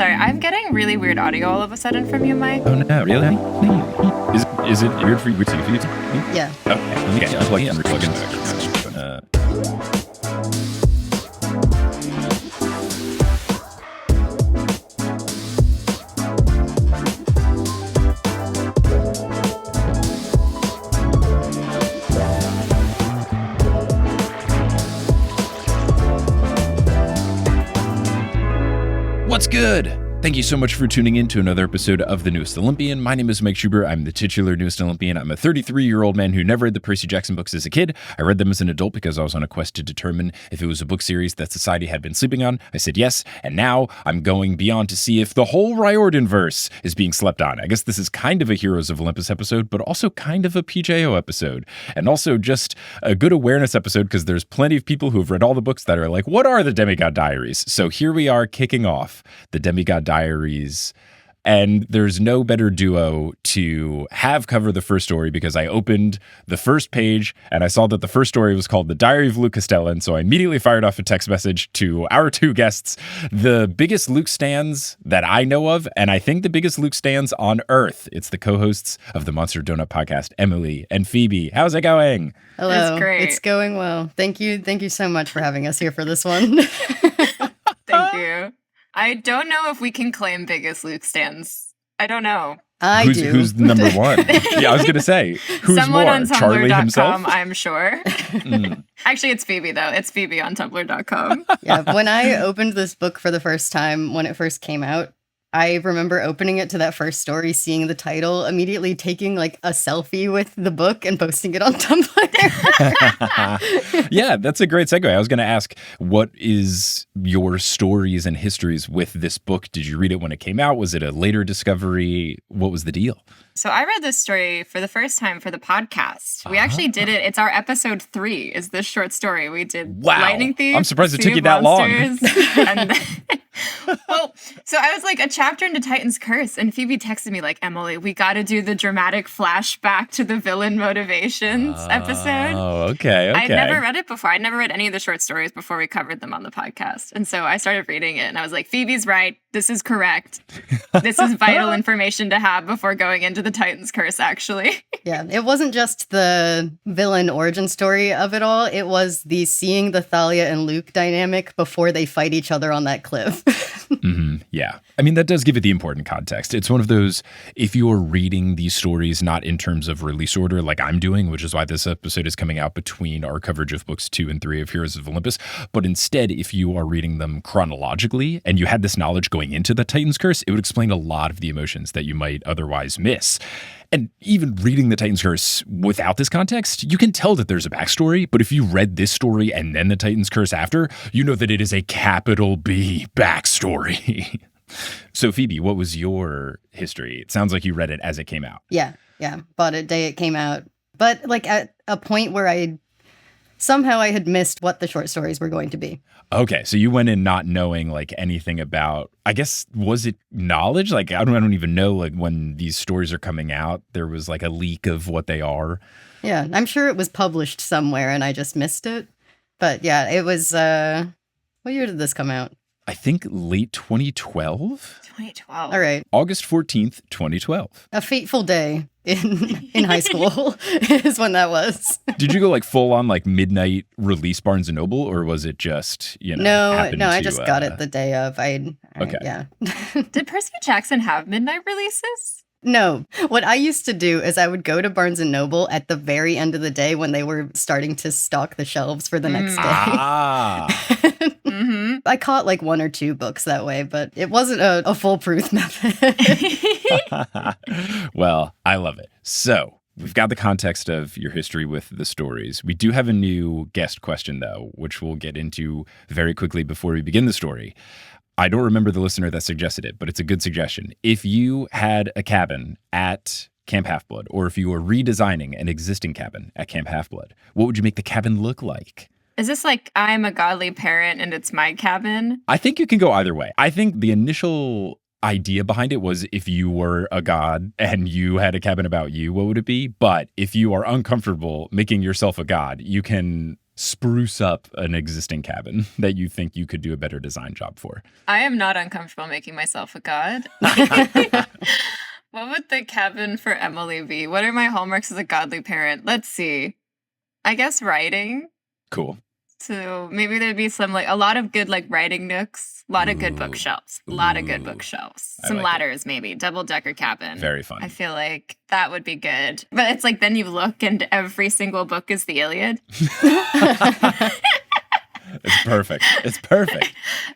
Sorry, I'm getting really weird audio all of a sudden from you, Mike. Oh no, really? Is it weird for you? Yeah. Okay, let me get unplug and replug in. What's good? Thank you so much for tuning in to another episode of The Newest Olympian. My name is Mike Schubert. I'm the titular Newest Olympian. I'm a 33-year-old man who never read the Percy Jackson books as a kid. I read them as an adult because I was on a quest to determine if it was a book series that society had been sleeping on. I said yes, and now I'm going beyond to see if the whole Riordanverse is being slept on. I guess this is kind of a Heroes of Olympus episode, but also kind of a PJO episode. And also just a good awareness episode because there's plenty of people who have read all the books that are like, what are the Demigod Diaries? So here we are kicking off the Demigod Diaries, and there's no better duo to have cover the first story because I opened the first page and I saw that the first story was called The Diary of Luke Castellan, so I immediately fired off a text message to our two guests, the biggest Luke stans that I know of, and I think the biggest Luke stans on Earth. It's the co-hosts of the Monster Donut podcast, Emily and Phoebe. How's it going? Hello. It's great. It's going well. Thank you so much for having us here for this one. Thank you. I don't know if we can claim biggest Luke stans. I don't know. I do. Who's the number one? Yeah, I was going to say, who's Someone more? on Charlie himself? Tumblr.com, I'm sure. Actually, it's Phoebe, though. It's Phoebe on Tumblr.com. Yeah, when I opened this book for the first time, when it first came out, I remember opening it to that first story, seeing the title, immediately taking like a selfie with the book and posting it on Tumblr. Yeah, that's a great segue. I was going to ask, what is your stories and histories with this book? Did you read it when it came out? Was it a later discovery? What was the deal? So I read this story for the first time for the podcast. We actually did it. It's our episode 3 is this short story. We did Lightning Thief. I'm surprised it took Sea you that long. and then, well, so I was like a chapter into Titan's Curse, and Phoebe texted me like, Emily, we got to do the dramatic flashback to the villain motivations episode. Oh, okay. I'd never read it before. I'd never read any of the short stories before we covered them on the podcast. And so I started reading it, and I was like, Phoebe's right. This is correct. This is vital information to have before going into the Titan's Curse, actually. Yeah, it wasn't just the villain origin story of it all. It was the seeing the Thalia and Luke dynamic before they fight each other on that cliff. Yeah. I mean, that does give it the important context. It's one of those, if you are reading these stories not in terms of release order like I'm doing, which is why this episode is coming out between our coverage of books 2 and 3 of Heroes of Olympus, but instead, if you are reading them chronologically and you had this knowledge going into the Titan's Curse, it would explain a lot of the emotions that you might otherwise miss. And even reading the Titan's Curse without this context, you can tell that there's a backstory, but if you read this story and then the Titan's Curse after, you know that it is a capital B backstory. So Phoebe, what was your history? It sounds like you read it as it came out. Yeah. Bought it day it came out. But like at a point where I had missed what the short stories were going to be. Okay, so you went in not knowing like anything about, I guess, was it knowledge? Like, I don't even know, like when these stories are coming out, there was like a leak of what they are. Yeah, I'm sure it was published somewhere and I just missed it. But yeah, it was, what year did this come out? I think late 2012? 2012. All right. August 14th, 2012. A fateful day in high school is when that was. Did you go like full on like midnight release Barnes & Noble, or was it just, No, I just got it the day of. Okay. Yeah. Did Percy Jackson have midnight releases? No. What I used to do is I would go to Barnes & Noble at the very end of the day when they were starting to stock the shelves for the next day. I caught like 1 or 2 books that way, but it wasn't a foolproof method. Well, I love it. So we've got the context of your history with the stories. We do have a new guest question, though, which we'll get into very quickly before we begin the story. I don't remember the listener that suggested it, but it's a good suggestion. If you had a cabin at Camp Half-Blood, or if you were redesigning an existing cabin at Camp Half-Blood, what would you make the cabin look like? Is this like I'm a godly parent and it's my cabin? I think you can go either way. I think the initial idea behind it was if you were a god and you had a cabin about you, what would it be? But if you are uncomfortable making yourself a god, you can spruce up an existing cabin that you think you could do a better design job for? I am not uncomfortable making myself a god. What would the cabin for Emily be? What are my hallmarks as a godly parent? Let's see. I guess writing. Cool. So maybe there'd be some a lot of good writing nooks, a lot of good bookshelves, some like ladders, maybe double-decker cabin. Very fun. I feel like that would be good. But it's then you look and every single book is the Iliad. It's perfect. It's perfect.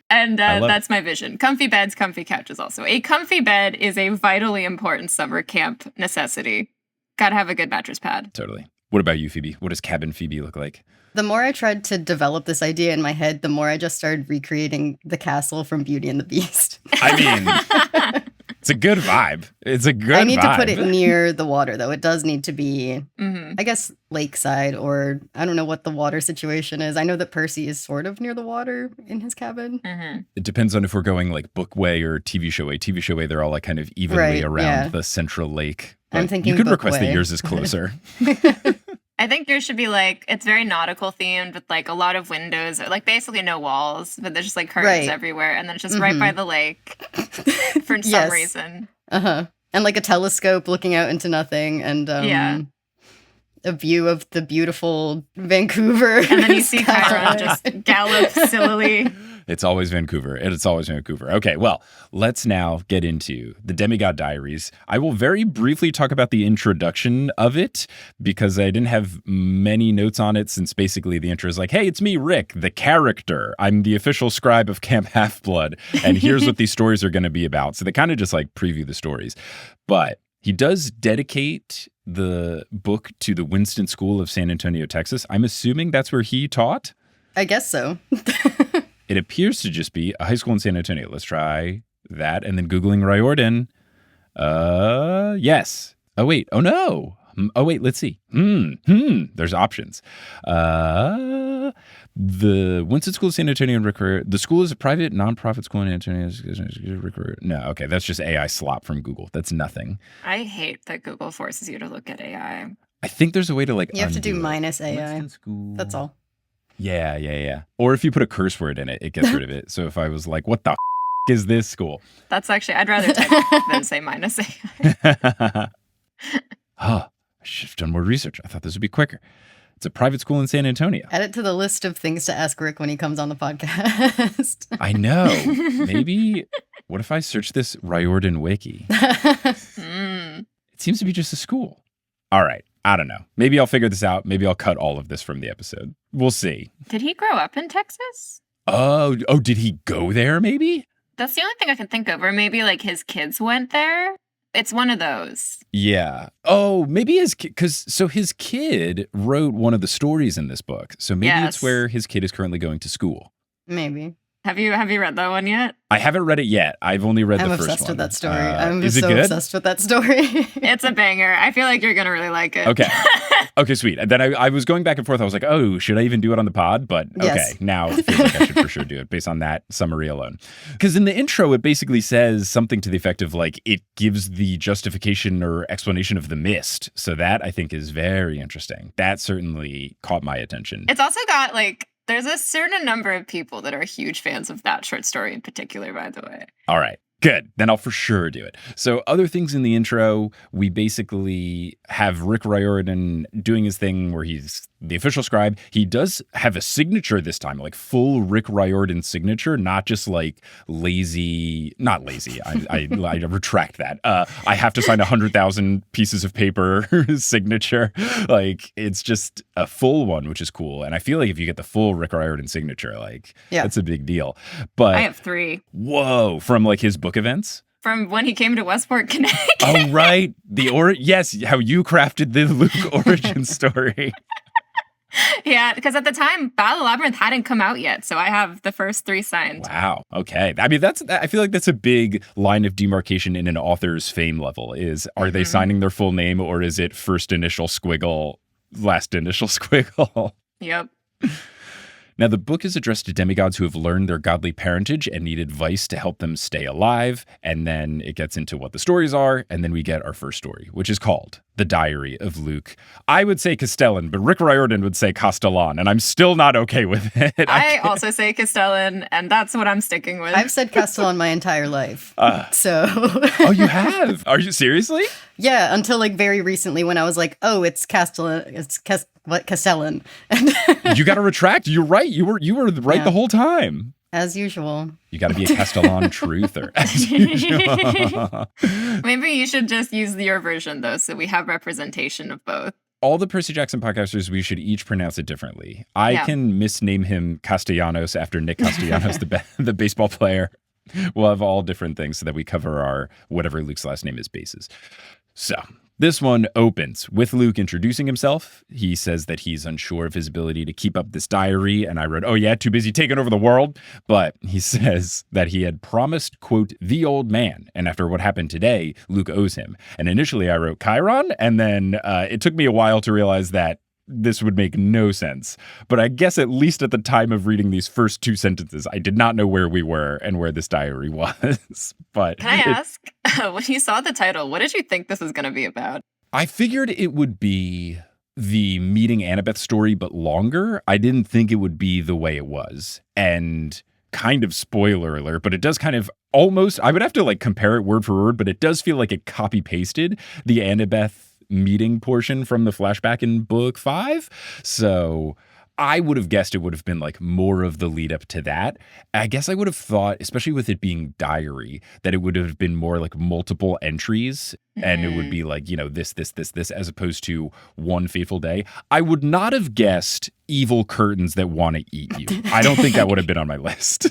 And that's my vision. Comfy beds, comfy couches also. A comfy bed is a vitally important summer camp necessity. Gotta have a good mattress pad. Totally. What about you, Phoebe? What does cabin Phoebe look like? The more I tried to develop this idea in my head, the more I just started recreating the castle from Beauty and the Beast. I mean, it's a good vibe. It's a good vibe. I need to put it near the water, though. It does need to be, I guess, lakeside, or I don't know what the water situation is. I know that Percy is sort of near the water in his cabin. Mm-hmm. It depends on if we're going book way or TV show way. TV show way, they're all kind of evenly around the central lake. But I'm thinking you could book request way. that yours is closer. I think yours should be it's very nautical themed with a lot of windows, basically no walls, but there's just curtains everywhere. And then it's just right by the lake for some reason. Uh-huh. And a telescope looking out into nothing and a view of the beautiful Vancouver. And then you see Chiron just gallop sillily. It's always Vancouver. It's always Vancouver. Okay, well, let's now get into the Demigod Diaries. I will very briefly talk about the introduction of it because I didn't have many notes on it since basically the intro is hey, it's me, Rick, the character. I'm the official scribe of Camp Half-Blood, and here's what these stories are going to be about. So they kind of just preview the stories. But he does dedicate the book to the Winston School of San Antonio, Texas. I'm assuming that's where he taught? I guess so. It appears to just be a high school in San Antonio. Let's try that. And then Googling Riordan. Yes. Oh, wait. Oh, no. Oh, wait. Let's see. There's options. The Winston School of San Antonio. The school is a private nonprofit school in Antonio. No, okay. That's just AI slop from Google. That's nothing. I hate that Google forces you to look at AI. I think there's a way to You have to do minus AI. That's all. Yeah. Or if you put a curse word in it, it gets rid of it. So if I was what the is this school? That's actually, I'd rather type than say minus AI. I should have done more research. I thought this would be quicker. It's a private school in San Antonio. Add it to the list of things to ask Rick when he comes on the podcast. I know. Maybe, what if I search this Riordan wiki? It seems to be just a school. All right. I don't know. Maybe I'll figure this out. Maybe I'll cut all of this from the episode. We'll see. Did he grow up in Texas? Oh, did he go there maybe? That's the only thing I can think of. Or maybe his kids went there. It's one of those. Yeah. Oh, maybe his kid wrote one of the stories in this book. So maybe it's where his kid is currently going to school. Maybe. Have you read that one yet? I haven't read it yet. I've only read the first one. I'm obsessed with that story. I'm is so it good? Obsessed with that story. It's a banger. I feel like you're going to really like it. Okay. Okay, sweet. And then I was going back and forth. I was like, oh, should I even do it on the pod? But okay, now it feels like I should for sure do it based on that summary alone. Because in the intro, it basically says something to the effect of it gives the justification or explanation of the mist. So that I think is very interesting. That certainly caught my attention. It's also got there's a certain number of people that are huge fans of that short story in particular, by the way. All right. Good. Then I'll for sure do it. So other things in the intro, we basically have Rick Riordan doing his thing where he's the official scribe. He does have a signature this time, full Rick Riordan signature, not just lazy, not lazy. I retract that. I have to sign 100,000 pieces of paper signature. It's just a full one, which is cool. And I feel if you get the full Rick Riordan signature, that's a big deal. But I have 3. Whoa. From his book events? From when he came to Westport, Connecticut. Oh, right. Yes, how you crafted the Luke origin story. Yeah, because at the time, Battle Labyrinth hadn't come out yet, so I have the first 3 signed. Wow. Okay. I mean, I feel like that's a big line of demarcation in an author's fame level is, are they signing their full name or is it first initial squiggle, last initial squiggle? Yep. Now, the book is addressed to demigods who have learned their godly parentage and need advice to help them stay alive. And then it gets into what the stories are. And then we get our first story, which is called the diary of Luke. I would say Castellan, but Rick Riordan would say Castellan, and I'm still not okay with it. I also say Castellan, and that's what I'm sticking with. I've said Castellan my entire life. Oh, you have? Are you seriously? Yeah, until like very recently when I was like, oh, it's Castellan. It's Castellan. You got to retract. You're right. You were right the whole time. As usual. You got to be a Castellan truther. As usual. Maybe you should just use your version, though, so we have representation of both. All the Percy Jackson podcasters, we should each pronounce it differently. I can misname him Castellanos after Nick Castellanos, the baseball player. We'll have all different things so that we cover our whatever Luke's last name is bases. So this one opens with Luke introducing himself. He says that he's unsure of his ability to keep up this diary. And I wrote, oh yeah, too busy taking over the world. But he says that he had promised, quote, the old man. And after what happened today, Luke owes him. And initially I wrote Chiron. And then it took me a while to realize that this would make no sense. But I guess at least at the time of reading these first two sentences, I did not know where we were and where this diary was. But can I ask, when you saw the title, what did you think this was going to be about? I figured it would be the meeting Annabeth story, but longer. I didn't think it would be the way it was. And kind of spoiler alert, but it does kind of almost, I would have to like compare it word for word, but it does feel like it copy pasted the Annabeth meeting portion from the flashback in book 5. So I would have guessed it would have been like more of the lead up to that. I guess I would have thought, especially with it being diary, that it would have been more like multiple entries and it would be like, you know, this, as opposed to one fateful day. I would not have guessed evil curtains that want to eat you. I don't think that would have been on my list.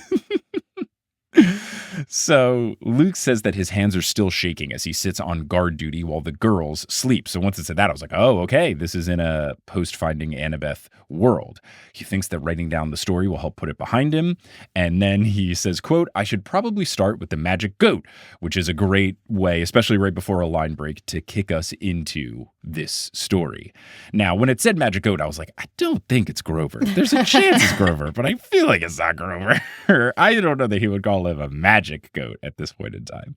So Luke says that his hands are still shaking as he sits on guard duty while the girls sleep. So once it said that, I was like, oh, okay, this is in a post-Finding Annabeth world. He thinks that writing down the story will help put it behind him. And then he says, quote, I should probably start with the magic goat, which is a great way, especially right before a line break, to kick us into this story. Now, when it said magic goat, I was like, I don't think it's Grover. There's a chance it's Grover, but I feel like it's not Grover. I don't know that he would call him a magic goat at this point in time.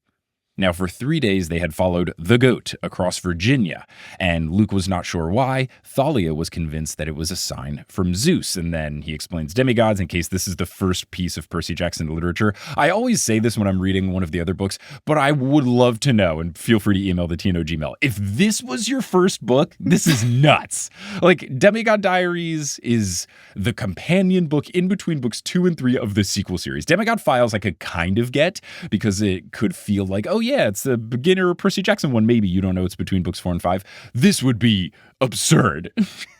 Now, for 3 days, they had followed the goat across Virginia, and Luke was not sure why. Thalia was convinced that it was a sign from Zeus, and then he explains demigods in case this is the first piece of Percy Jackson literature. I always say this when I'm reading one of the other books, but I would love to know, and feel free to email the TNO Gmail, if this was your first book, this is nuts. Like, Demigod Diaries is the companion book in between books 2 and 3 of the sequel series. Demigod Files I could kind of get, because it could feel like, oh yeah, it's the beginner Percy Jackson one. Maybe you don't know it's between books 4 and 5. This would be absurd.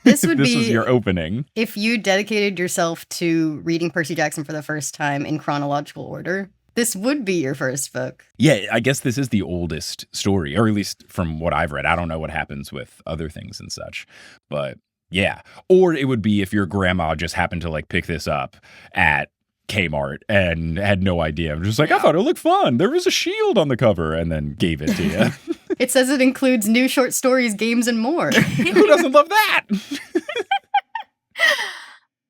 This would this be was your opening. If you dedicated yourself to reading Percy Jackson for the first time in chronological order, this would be your first book. Yeah, I guess this is the oldest story, or at least from what I've read. I don't know what happens with other things and such, but yeah. Or it would be if your grandma just happened to like pick this up at Kmart and had no idea. I'm just like, I thought it looked fun. There was a shield on the cover, and then gave it to you. It says it includes new short stories, games, and more. Who doesn't love that?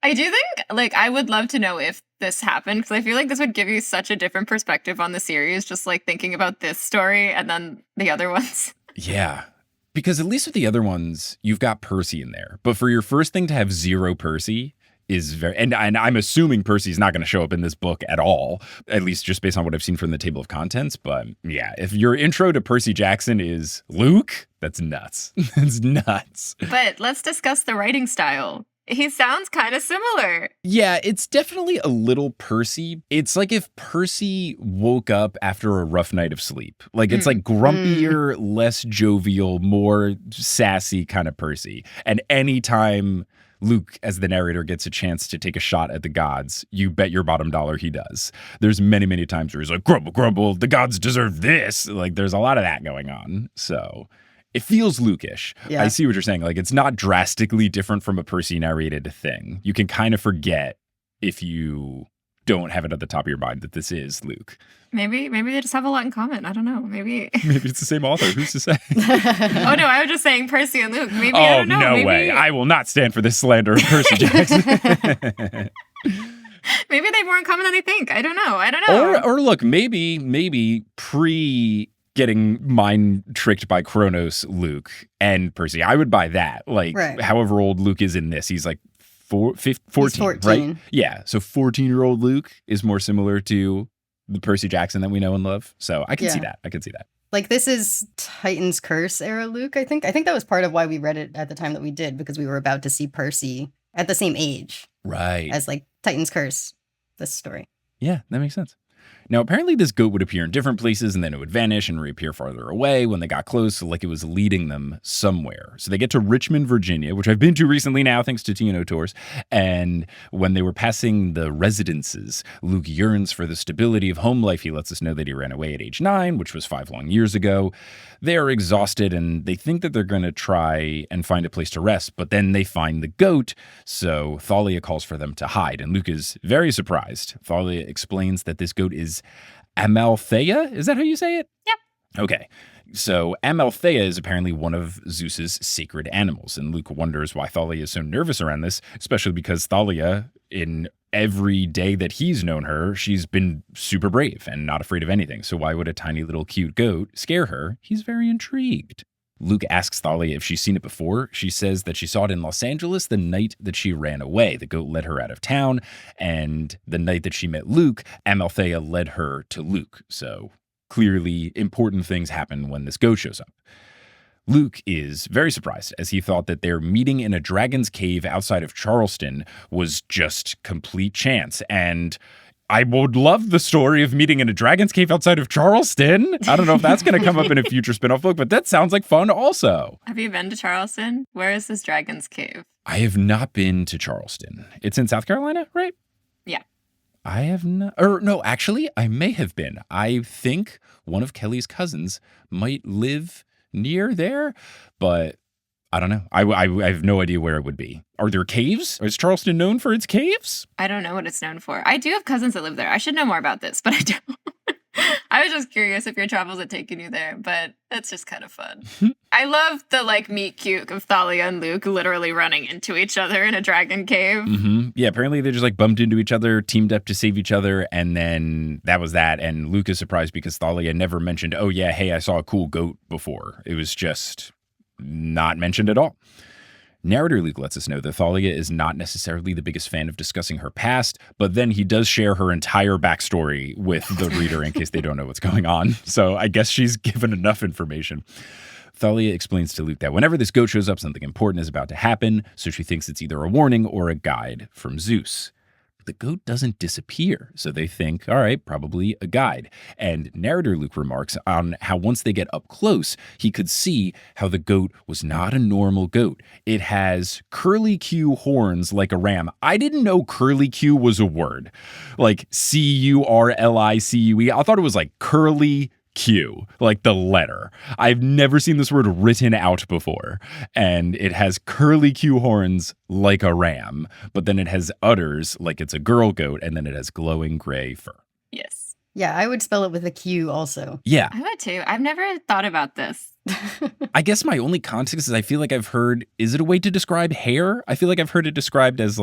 I do think, like, I would love to know if this happened, because I feel like this would give you such a different perspective on the series, just like thinking about this story and then the other ones. Yeah. Because at least with the other ones, you've got Percy in there. But for your first thing to have 0 Percy is very, and I'm assuming Percy's not going to show up in this book at all, at least just based on what I've seen from the table of contents. But yeah, if your intro to Percy Jackson is Luke, that's nuts. That's nuts. But let's discuss the writing style. He sounds kind of similar. Yeah, it's definitely a little Percy. It's like if Percy woke up after a rough night of sleep. Like it's like grumpier, less jovial, more sassy kind of Percy. And anytime Luke, as the narrator, gets a chance to take a shot at the gods, you bet your bottom dollar he does. There's many, many times where he's like, grumble, grumble, the gods deserve this. Like, there's a lot of that going on. So it feels Luke-ish. Yeah. I see what you're saying. Like, it's not drastically different from a Percy narrated thing. You can kind of forget if you don't have it at the top of your mind that this is Luke. Maybe they just have a lot in common. I don't know. Maybe it's the same author. Who's to say? Oh no, I was just saying Percy and Luke. Maybe I don't know. No way. I will not stand for this slander of Percy Jackson. Maybe they have more in common than I think. I don't know. Or look, maybe pre getting mind tricked by Kronos Luke and Percy. I would buy that. Like, however old Luke is in this, he's like 14, he's 14, right? Yeah. So 14-year-old Luke is more similar to the Percy Jackson that we know and love. So I can see that. I can see that. Like, this is Titan's Curse era Luke, I think. I think that was part of why we read it at the time that we did, because we were about to see Percy at the same age. Right. As, like, Titan's Curse, this story. Yeah, that makes sense. Now, apparently this goat would appear in different places and then it would vanish and reappear farther away when they got close, like it was leading them somewhere. So they get to Richmond, Virginia, which I've been to recently now, thanks to T&O Tours. And when they were passing the residences, Luke yearns for the stability of home life. He lets us know that he ran away at age 9, which was 5 long years ago. They are exhausted and they think that they're going to try and find a place to rest, but then they find the goat. So Thalia calls for them to hide, and Luke is very surprised. Thalia explains that this goat is Amalthea. Is that how you say it? Yeah. Okay. So Amalthea is apparently one of Zeus's sacred animals, and Luke wonders why Thalia is so nervous around this, especially because Thalia, in every day that he's known her, she's been super brave and not afraid of anything. So why would a tiny little cute goat scare her? He's very intrigued. Luke asks Thalia if she's seen it before. She says that she saw it in Los Angeles the night that she ran away. The goat led her out of town, and the night that she met Luke, Amalthea led her to Luke. So clearly important things happen when this goat shows up. Luke is very surprised, as he thought that their meeting in a dragon's cave outside of Charleston was just complete chance. And I would love the story of meeting in a dragon's cave outside of Charleston. I don't know if that's going to come up in a future spin-off book, but that sounds like fun also. Have you been to Charleston? Where is this dragon's cave? I have not been to Charleston. It's in South Carolina, right? Yeah. I have not. Or no, actually, I may have been. I think one of Kelly's cousins might live near there, but I don't know. I have no idea where it would be. Are there caves? Is Charleston known for its caves? I don't know what it's known for. I do have cousins that live there. I should know more about this, but I don't. I was just curious if your travels had taken you there, but that's just kind of fun. I love the meet cute of Thalia and Luke literally running into each other in a dragon cave. Mm-hmm. Yeah, apparently they just bumped into each other, teamed up to save each other, and then that was that. And Luke is surprised because Thalia never mentioned, oh yeah, hey, I saw a cool goat before. It was just not mentioned at all. Narrator Luke lets us know that Thalia is not necessarily the biggest fan of discussing her past, but then he does share her entire backstory with the reader in case they don't know what's going on. So I guess she's given enough information. Thalia explains to Luke that whenever this goat shows up, something important is about to happen, so she thinks it's either a warning or a guide from Zeus. The goat doesn't disappear, so they think, all right, probably a guide. And narrator Luke remarks on how once they get up close, he could see how the goat was not a normal goat. It has curlicue horns like a ram. I didn't know curlicue was a word. Like Curlicue. I thought it was like curly Q, like the letter. I've never seen this word written out before. And it has curlicue horns like a ram, but then it has udders like it's a girl goat, and then it has glowing gray fur. Yes. Yeah, I would spell it with a Q also. Yeah. I would too. I've never thought about this. I guess my only context is I feel like I've heard, is it a way to describe hair? I feel like I've heard it described as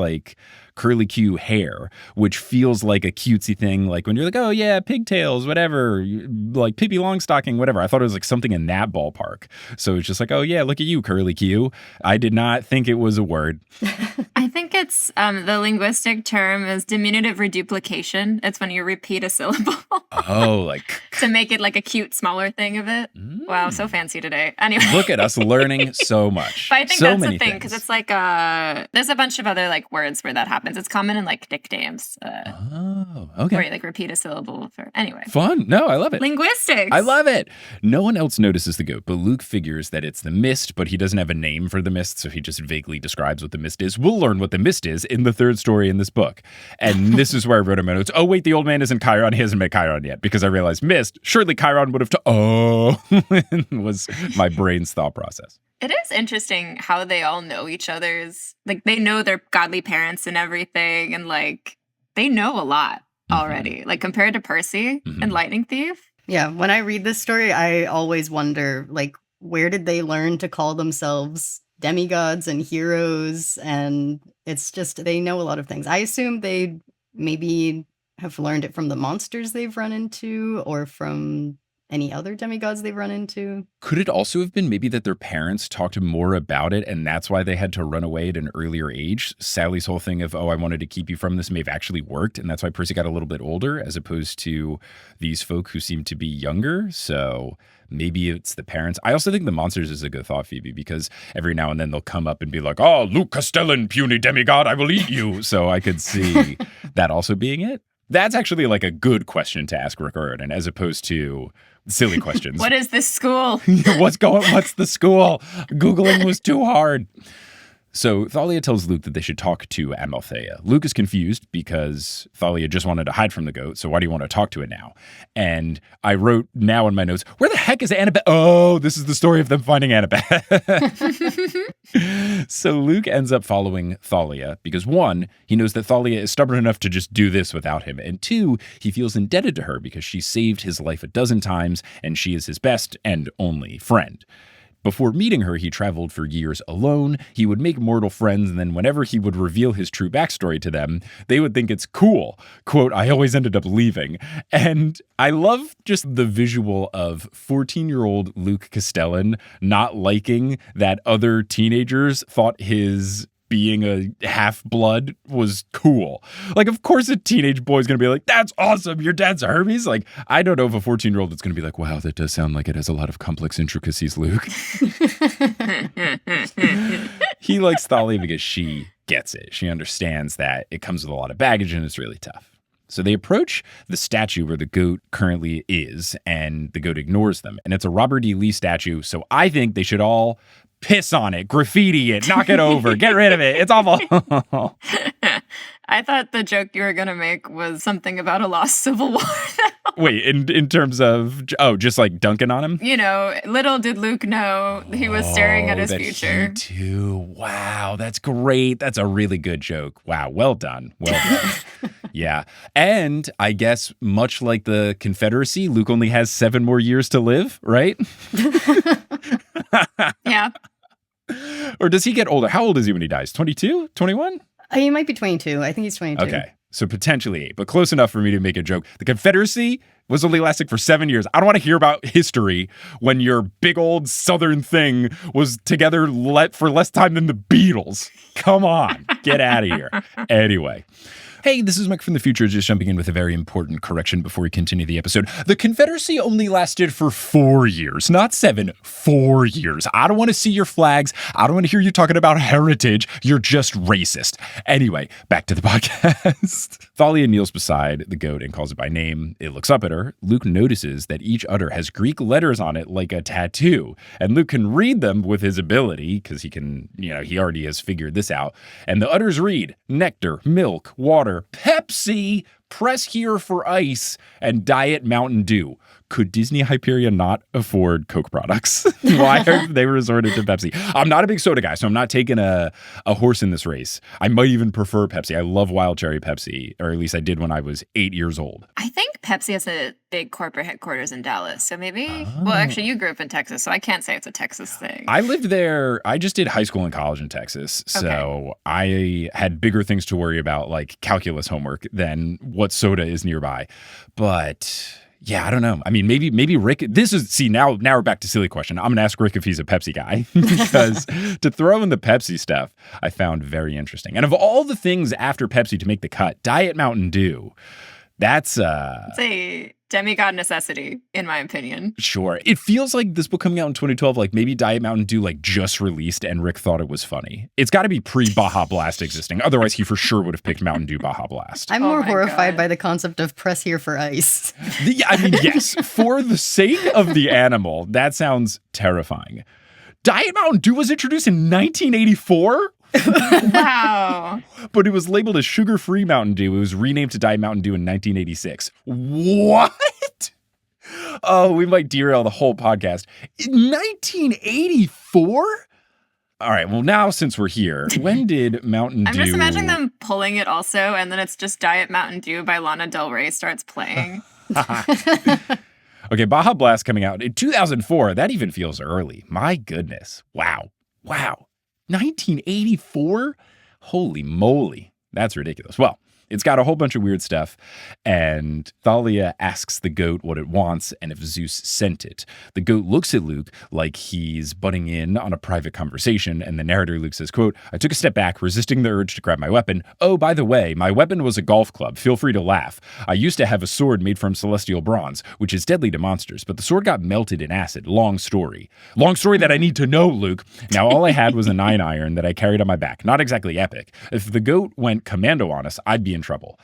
curlicue hair, which feels like a cutesy thing. Like when you're like, oh yeah, pigtails, whatever, like Pippi Longstocking, whatever. I thought it was like something in that ballpark. So it's just like, oh yeah, look at you, curlicue. I did not think it was a word. I think it's the linguistic term is diminutive reduplication. It's when you repeat a syllable. Oh, to make it like a cute, smaller thing of it. Wow, so fancy today. Anyway. Look at us learning so much. But I think that's the thing, because it's there's a bunch of other words where that happens. It's common in nicknames. Oh, okay. Where you repeat a syllable for, anyway. Fun. No, I love it. Linguistics. I love it. No one else notices the goat, but Luke figures that it's the mist, but he doesn't have a name for the mist, so he just vaguely describes what the mist is. We'll learn what the mist is in the third story in this book. And this is where I wrote in my notes, oh wait, the old man isn't Chiron. He hasn't met Chiron yet, because I realized mist, surely Chiron would have was my brain's thought process. It is interesting how they all know each other's, they know their godly parents and everything, and they know a lot already, compared to Percy and Lightning Thief. Yeah, when I read this story, I always wonder, where did they learn to call themselves demigods and heroes? And it's just, they know a lot of things. I assume they maybe have learned it from the monsters they've run into, or from any other demigods they've run into. Could it also have been maybe that their parents talked more about it and that's why they had to run away at an earlier age? Sally's whole thing of, oh, I wanted to keep you from this may have actually worked. And that's why Percy got a little bit older as opposed to these folk who seem to be younger. So maybe it's the parents. I also think the monsters is a good thought, Phoebe, because every now and then they'll come up and be like, oh, Luke Castellan, puny demigod, I will eat you. So I could see that also being it. That's actually like a good question to ask Rick Riordan as opposed to silly questions. What is this school? What's the school? Googling was too hard. So Thalia tells Luke that they should talk to Amalthea. Luke is confused because Thalia just wanted to hide from the goat, so why do you want to talk to it now? And I wrote now in my notes, where the heck is Annabeth? Oh, this is the story of them finding Annabeth. So Luke ends up following Thalia because 1, he knows that Thalia is stubborn enough to just do this without him. And 2, he feels indebted to her because she saved his life a dozen times and she is his best and only friend. Before meeting her, he traveled for years alone. He would make mortal friends, and then whenever he would reveal his true backstory to them, they would think it's cool. Quote, I always ended up leaving. And I love just the visual of 14-year-old Luke Castellan not liking that other teenagers thought his being a half-blood was cool. Like, of course a teenage boy's going to be like, that's awesome, your dad's a Hermes? Like, I don't know if a 14-year-old is going to be like, wow, that does sound like it has a lot of complex intricacies, Luke. He likes Thalia because she gets it. She understands that it comes with a lot of baggage and it's really tough. So they approach the statue where the goat currently is, and the goat ignores them. And it's a Robert E. Lee statue, so I think they should all piss on it, graffiti it, knock it over, get rid of it. It's awful. I thought the joke you were going to make was something about a lost civil war. Wait, in terms of, just like dunking on him? You know, little did Luke know he was staring at his future. He too. Wow, that's great. That's a really good joke. Wow, well done. Well done. Yeah. And I guess much like the Confederacy, Luke only has 7 more years to live, right? Yeah. Or does he get older? How old is he when he dies? 22? 21? He might be 22. I think he's 22. Okay. So potentially 8, but close enough for me to make a joke. The Confederacy was only lasting for 7 years. I don't want to hear about history when your big old Southern thing was together for less time than the Beatles. Come on. Get out of here. Anyway. Hey, this is Mike from the future, just jumping in with a very important correction before we continue the episode. The Confederacy only lasted for 4 years, not 7, 4 years. I don't want to see your flags. I don't want to hear you talking about heritage. You're just racist. Anyway, back to the podcast. Thalia kneels beside the goat and calls it by name. It looks up at her. Luke notices that each udder has Greek letters on it like a tattoo. And Luke can read them with his ability, because he can, he already has figured this out. And the udders read nectar, milk, water, Pepsi, press here for ice, and Diet Mountain Dew. Could Disney Hyperion not afford Coke products? Why are they resorted to Pepsi? I'm not a big soda guy, so I'm not taking a horse in this race. I might even prefer Pepsi. I love wild cherry Pepsi, or at least I did when I was 8 years old. I think Pepsi has a big corporate headquarters in Dallas, so maybe... Well, actually, you grew up in Texas, so I can't say it's a Texas thing. I lived there. I just did high school and college in Texas, so I had bigger things to worry about, like calculus homework, than what soda is nearby. But... yeah, I don't know. I mean, maybe Rick, now we're back to silly question. I'm going to ask Rick if he's a Pepsi guy because to throw in the Pepsi stuff, I found very interesting. And of all the things after Pepsi to make the cut, Diet Mountain Dew, that's it's a demigod necessity, in my opinion. Sure. It feels like this book coming out in 2012, like maybe Diet Mountain Dew like just released and Rick thought it was funny. It's got to be pre-Baja Blast existing. Otherwise, he for sure would have picked Mountain Dew Baja Blast. I'm more horrified by the concept of press here for ice. Yes, for the sake of the animal, that sounds terrifying. Diet Mountain Dew was introduced in 1984? Wow. But it was labeled as sugar-free Mountain Dew. It was renamed to Diet Mountain Dew in 1986. What? Oh, we might derail the whole podcast. 1984? All right, well, now since we're here, when did Mountain Dew... I'm just imagining them pulling it also, and then it's just Diet Mountain Dew by Lana Del Rey starts playing. Okay, Baja Blast coming out in 2004. That even feels early. My goodness. Wow. 1984? Holy moly. That's ridiculous. Well, It's got a whole bunch of weird stuff, and Thalia asks the goat what it wants and if Zeus sent it. The goat looks at Luke like he's butting in on a private conversation, and the narrator Luke says, quote, "I took a step back, resisting the urge to grab my weapon. Oh, by the way, my weapon was a golf club. Feel free to laugh. I used to have a sword made from celestial bronze, which is deadly to monsters, but the sword got melted in acid. Long story. Long story that I need to know, Luke. Now, all I had was a 9-iron that I carried on my back. Not exactly epic. If the goat went commando on us, I'd be in trouble."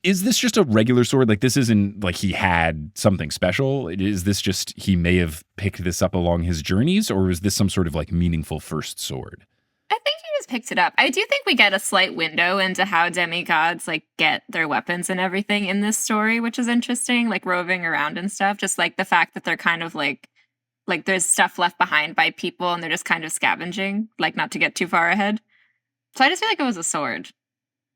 Is this just a regular sword? Like, this isn't like he had something special? Is this just he may have picked this up along his journeys, or is this some sort of like meaningful first sword? I think he just picked it up. I do think we get a slight window into how demigods like get their weapons and everything in this story, which is interesting, like roving around and stuff. Just like the fact that they're kind of like there's stuff left behind by people and they're just kind of scavenging, like not to get too far ahead. So I just feel like it was a sword.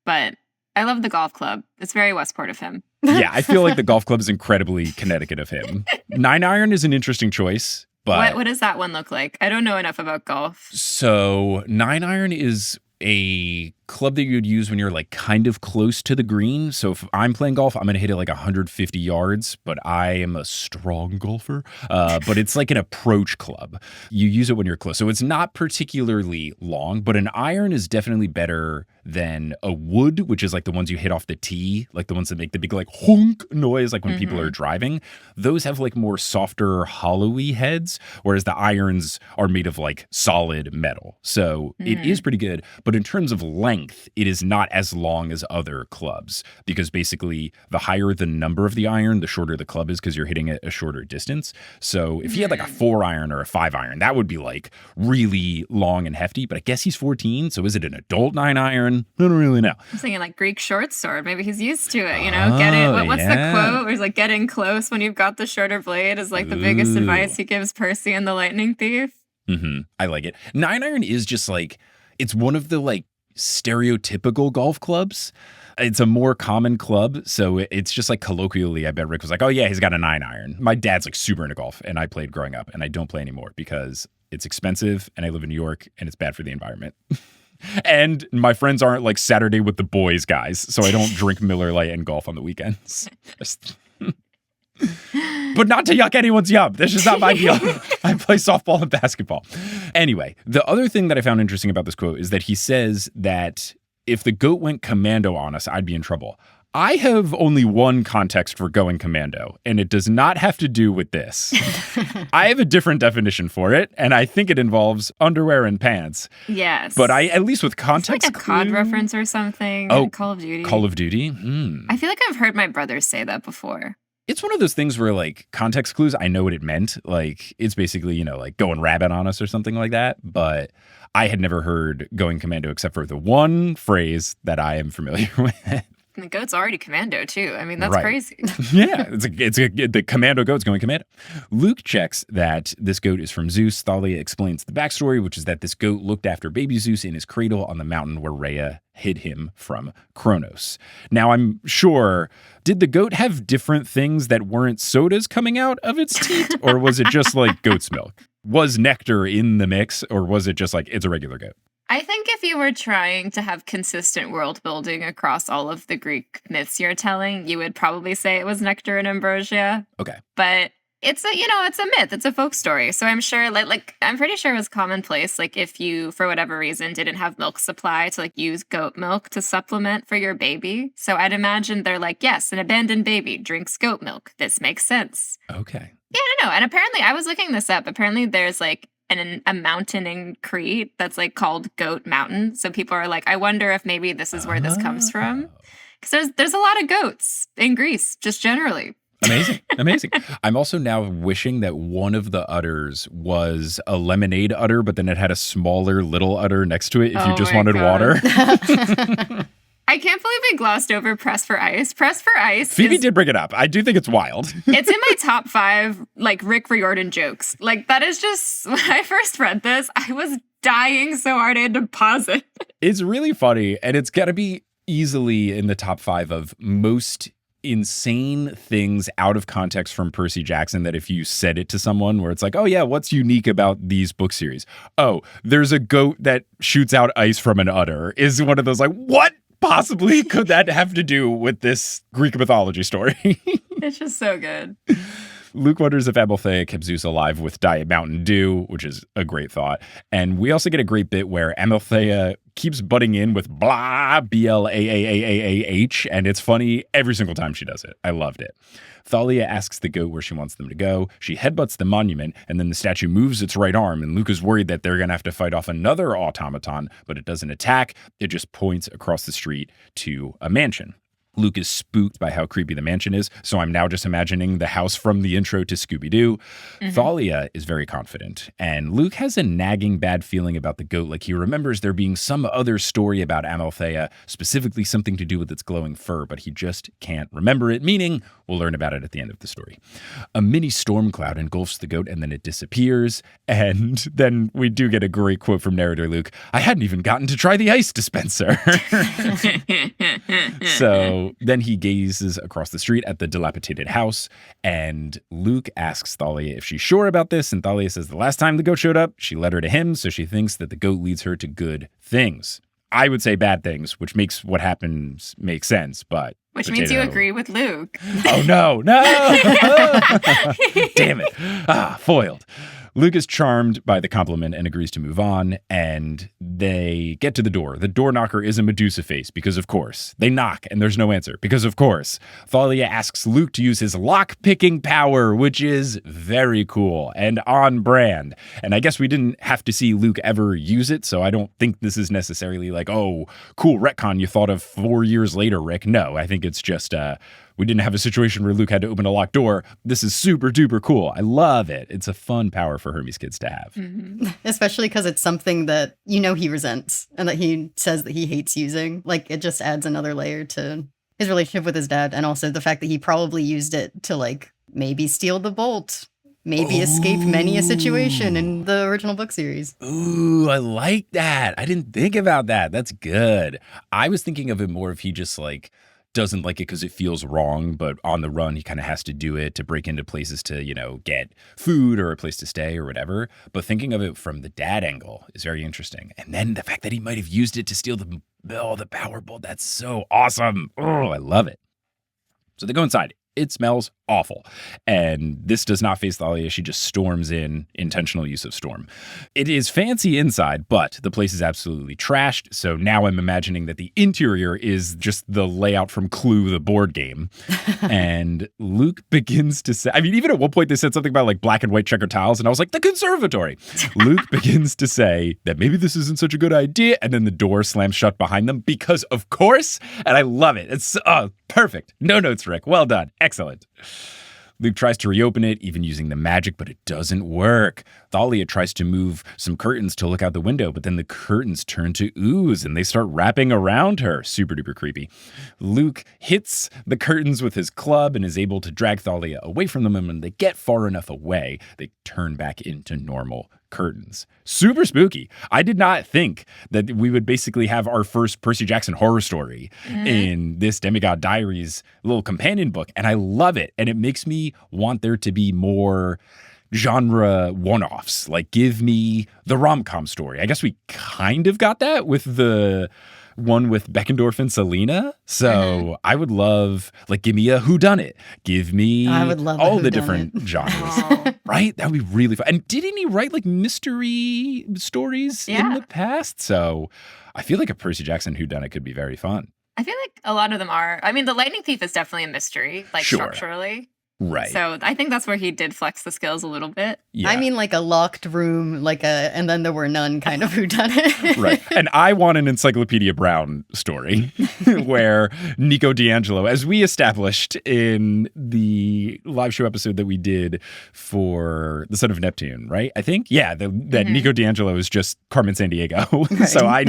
But I love the golf club. It's very Westport of him. Yeah, I feel like the golf club is incredibly Connecticut of him. 9-iron is an interesting choice, but... What does that one look like? I don't know enough about golf. So 9-iron is a club that you would use when you're like kind of close to the green. So if I'm playing golf, I'm going to hit it like 150 yards, but I am a strong golfer. But it's like an approach club. You use it when you're close. So it's not particularly long, but an iron is definitely better than a wood, which is like the ones you hit off the tee, like the ones that make the big like honk noise, like when people are driving. Those have like more softer, hollowy heads, whereas the irons are made of like solid metal. So it is pretty good. But in terms of length, it is not as long as other clubs, because basically the higher the number of the iron, the shorter the club is, because you're hitting it a shorter distance. So if he had like a 4-iron or a 5-iron, that would be like really long and hefty. But I guess he's 14, so is it an adult 9-iron? I don't really know. I was thinking like Greek short sword. Maybe he's used to it, you know? Get it. What's the quote? Where he's like, getting close when you've got the shorter blade is like the biggest advice he gives Percy and the lightning thief. I like it. 9-iron is just like, it's one of the like stereotypical golf clubs. It's a more common club, so it's just like colloquially, I bet Rick was like, oh yeah, he's got a 9-iron. My dad's like super into golf, and I played growing up, and I don't play anymore because it's expensive, and I live in New York, and it's bad for the environment. And my friends aren't like Saturday with the boys guys, so I don't drink Miller Lite and golf on the weekends. But not to yuck anyone's yum. This is not my deal. I play softball and basketball. Anyway, the other thing that I found interesting about this quote is that he says that if the goat went commando on us, I'd be in trouble. I have only one context for going commando, and it does not have to do with this. I have a different definition for it, and I think it involves underwear and pants. Yes. But at least with context. It's like a COD reference or something. Oh, Call of Duty. Call of Duty? I feel like I've heard my brother say that before. It's one of those things where, like, context clues, I know what it meant. Like, it's basically, you know, like going rabbit on us or something like that. But I had never heard going commando except for the one phrase that I am familiar with. And the goat's already commando, too. I mean, that's crazy. Yeah, the commando goat's going commando. Luke checks that this goat is from Zeus. Thalia explains the backstory, which is that this goat looked after baby Zeus in his cradle on the mountain where Rhea hid him from Kronos. Now, I'm sure, did the goat have different things that weren't sodas coming out of its teeth? Or was it just like goat's milk? Was nectar in the mix, or was it just like, it's a regular goat? I think if you were trying to have consistent world building across all of the Greek myths you're telling, you would probably say it was nectar and ambrosia. Okay. But it's a myth. It's a folk story. So I'm sure, like I'm pretty sure it was commonplace. Like if you, for whatever reason, didn't have milk supply, to like use goat milk to supplement for your baby. So I'd imagine they're like, yes, an abandoned baby drinks goat milk. This makes sense. Okay. Yeah, I don't know. And apparently, I was looking this up. Apparently, there's like a mountain in Crete that's like called Goat Mountain. So people are like, I wonder if maybe this is where this comes from. Because there's a lot of goats in Greece, just generally. Amazing. I'm also now wishing that one of the udders was a lemonade udder, but then it had a smaller little udder next to it if you just wanted water. I can't believe we glossed over Press for Ice. Press for Ice. Phoebe did bring it up. I do think it's wild. It's in my top 5, like, Rick Riordan jokes. Like, that is just, when I first read this, I was dying so hard I had to pause it. It's really funny, and it's got to be easily in the top 5 of most insane things out of context from Percy Jackson that if you said it to someone where it's like, oh yeah, what's unique about these book series? Oh, there's a goat that shoots out ice from an udder is one of those like, what? possibly could that have to do with this Greek mythology story? It's just so good. Luke wonders if Amalthea kept Zeus alive with Diet Mountain Dew, which is a great thought. And we also get a great bit where Amalthea keeps butting in with blah, B-L-A-A-A-A-A-H, and it's funny every single time she does it. I loved it. Thalia asks the goat where she wants them to go. She headbutts the monument, and then the statue moves its right arm, and Luke is worried that they're going to have to fight off another automaton, but it doesn't attack. It just points across the street to a mansion. Luke is spooked by how creepy the mansion is, so I'm now just imagining the house from the intro to Scooby Doo. Thalia is very confident, and Luke has a nagging bad feeling about the goat, like he remembers there being some other story about Amalthea, specifically something to do with its glowing fur, but he just can't remember it, meaning we'll learn about it at the end of the story. A mini storm cloud engulfs the goat, and then it disappears, and then we do get a great quote from narrator Luke, "I hadn't even gotten to try the ice dispenser." So then he gazes across the street at the dilapidated house, and Luke asks Thalia if she's sure about this, and Thalia says the last time the goat showed up, she led her to him, so she thinks that the goat leads her to good things. I would say bad things, which makes what happens make sense, but... Which means you agree with Luke. Oh, no. Damn it. Foiled. Luke is charmed by the compliment and agrees to move on, and they get to the door. The door knocker is a Medusa face, because of course. They knock, and there's no answer, because of course. Thalia asks Luke to use his lock-picking power, which is very cool and on brand. And I guess we didn't have to see Luke ever use it, so I don't think this is necessarily like, oh, cool retcon you thought of 4 years later, Rick. No, I think it's just... we didn't have a situation where Luke had to open a locked door. This is super duper cool. I love it. It's a fun power for Hermes kids to have. Mm-hmm. Especially because it's something that, he resents and that he says that he hates using. Like, it just adds another layer to his relationship with his dad. And also the fact that he probably used it to, like, maybe steal the bolt. Maybe escape many a situation in the original book series. Ooh, I like that. I didn't think about that. That's good. I was thinking of it more if he just, like... doesn't like it because it feels wrong, but on the run, he kind of has to do it to break into places to, get food or a place to stay or whatever. But thinking of it from the dad angle is very interesting. And then the fact that he might have used it to steal the power bolt, that's so awesome. Oh, I love it. So they go inside. It smells awful. And this does not faze Thalia. She just storms in, intentional use of storm. It is fancy inside, but the place is absolutely trashed. So now I'm imagining that the interior is just the layout from Clue, the board game. And Luke begins to say, even at one point they said something about like black and white checker tiles. And I was like, the conservatory. Luke begins to say that maybe this isn't such a good idea. And then the door slams shut behind them because of course. And I love it. It's perfect. No notes, Rick. Well done. Excellent. Luke tries to reopen it, even using the magic, but it doesn't work. Thalia tries to move some curtains to look out the window, but then the curtains turn to ooze and they start wrapping around her. Super duper creepy. Luke hits the curtains with his club and is able to drag Thalia away from them, and when they get far enough away, they turn back into normal curtains. Super spooky. I did not think that we would basically have our first Percy Jackson horror story in this Demigod Diaries little companion book, and I love it. And it makes me want there to be more genre one-offs. Like, give me the rom-com story. I guess we kind of got that with the one with Beckendorf and Selena. So I would love, like, give me a whodunit. Give me I would love all the different genres. Right? That would be really fun. And didn't he write like mystery stories in the past? So I feel like a Percy Jackson whodunit could be very fun. I feel like a lot of them are. I mean, the Lightning Thief is definitely a mystery, like structurally. Right. So I think that's where he did flex the skills a little bit. Yeah. I mean, like a locked room, and then there were none kind of whodunit. Right. And I want an Encyclopedia Brown story where Nico D'Angelo, as we established in the live show episode that we did for The Son of Neptune, right? I think? Yeah, that Nico D'Angelo is just Carmen Sandiego. Right. So I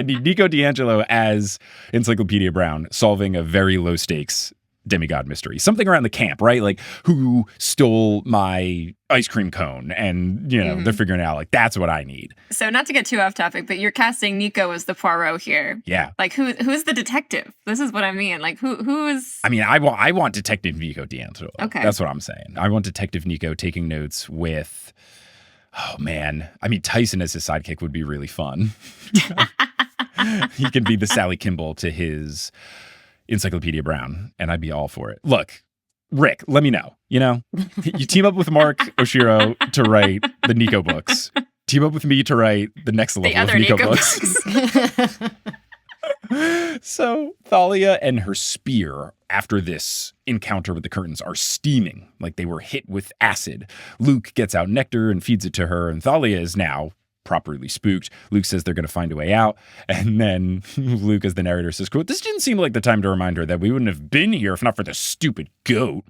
need Nico D'Angelo as Encyclopedia Brown solving a very low stakes demigod mystery, something around the camp, right? Like, who stole my ice cream cone? And they're figuring out, like, that's what I need. So not to get too off topic, but you're casting Nico as the Poirot here. Yeah. Like, who's the detective? This is what I mean. Like, who is? I mean, I want Detective Nico D'Angelo. Okay, that's what I'm saying. I want Detective Nico taking notes with, oh man, I mean, Tyson as his sidekick would be really fun. He can be the Sally Kimball to his Encyclopedia Brown, and I'd be all for it. Look, Rick, let me know. You team up with Mark Oshiro to write the Nico books. Team up with me to write the next level of Nico books. So Thalia and her spear, after this encounter with the curtains, are steaming like they were hit with acid. Luke gets out nectar and feeds it to her, and Thalia is now properly spooked. Luke says they're going to find a way out. And then Luke, as the narrator, says, quote, "This didn't seem like the time to remind her that we wouldn't have been here if not for the stupid goat."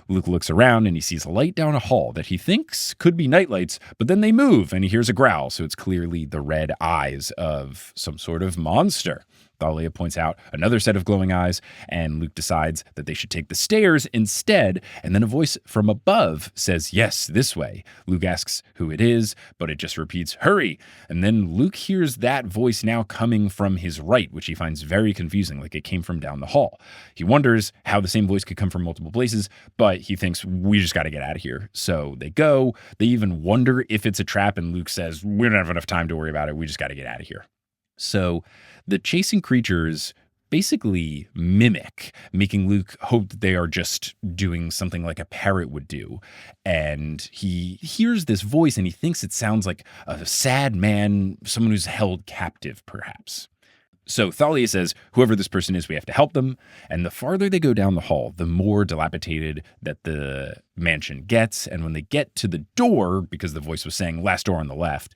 Luke looks around and he sees a light down a hall that he thinks could be nightlights, but then they move and he hears a growl, so it's clearly the red eyes of some sort of monster. Thalia points out another set of glowing eyes, and Luke decides that they should take the stairs instead, and then a voice from above says, "Yes, this way." Luke asks who it is, but it just repeats, "Hurry!" And then Luke hears that voice now coming from his right, which he finds very confusing, like it came from down the hall. He wonders how the same voice could come from multiple places, but he thinks, we just got to get out of here. So they go. They even wonder if it's a trap, and Luke says, "We don't have enough time to worry about it. We just got to get out of here." So the chasing creatures basically mimic, making Luke hope that they are just doing something like a parrot would do. And he hears this voice and he thinks it sounds like a sad man, someone who's held captive, perhaps. So Thalia says, whoever this person is, we have to help them. And the farther they go down the hall, the more dilapidated that the mansion gets. And when they get to the door, because the voice was saying last door on the left,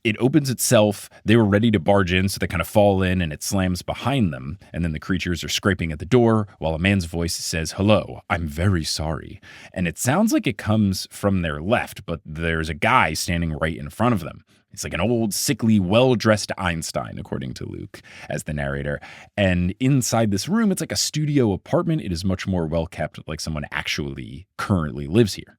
it opens itself. They were ready to barge in, so they kind of fall in and it slams behind them. And then the creatures are scraping at the door while a man's voice says, "Hello, I'm very sorry." And it sounds like it comes from their left, but there's a guy standing right in front of them. It's like an old, sickly, well-dressed Einstein, according to Luke, as the narrator. And inside this room, it's like a studio apartment. It is much more well-kept, like someone actually currently lives here.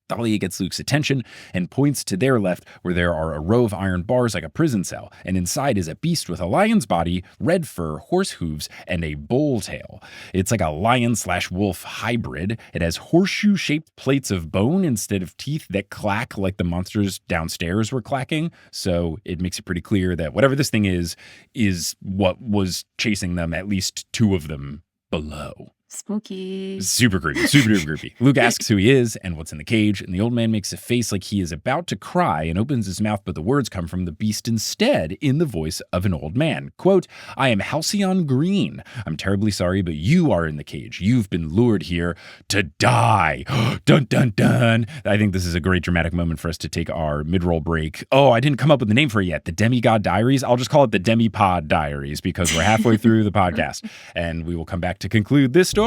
Thalia gets Luke's attention and points to their left, where there are a row of iron bars like a prison cell, and inside is a beast with a lion's body, red fur, horse hooves, and a bull tail. It's like a lion/wolf hybrid. It has horseshoe-shaped plates of bone instead of teeth that clack like the monsters downstairs were clacking, so it makes it pretty clear that whatever this thing is what was chasing them, at least two of them below. Spooky. Super creepy. Super duper creepy. Luke asks who he is and what's in the cage, and the old man makes a face like he is about to cry and opens his mouth, but the words come from the beast instead in the voice of an old man. Quote, "I am Halcyon Green. I'm terribly sorry, but you are in the cage. You've been lured here to die." Dun, dun, dun. I think this is a great dramatic moment for us to take our mid-roll break. Oh, I didn't come up with the name for it yet. The Demigod Diaries. I'll just call it the Demipod Diaries because we're halfway through the podcast, and we will come back to conclude this story.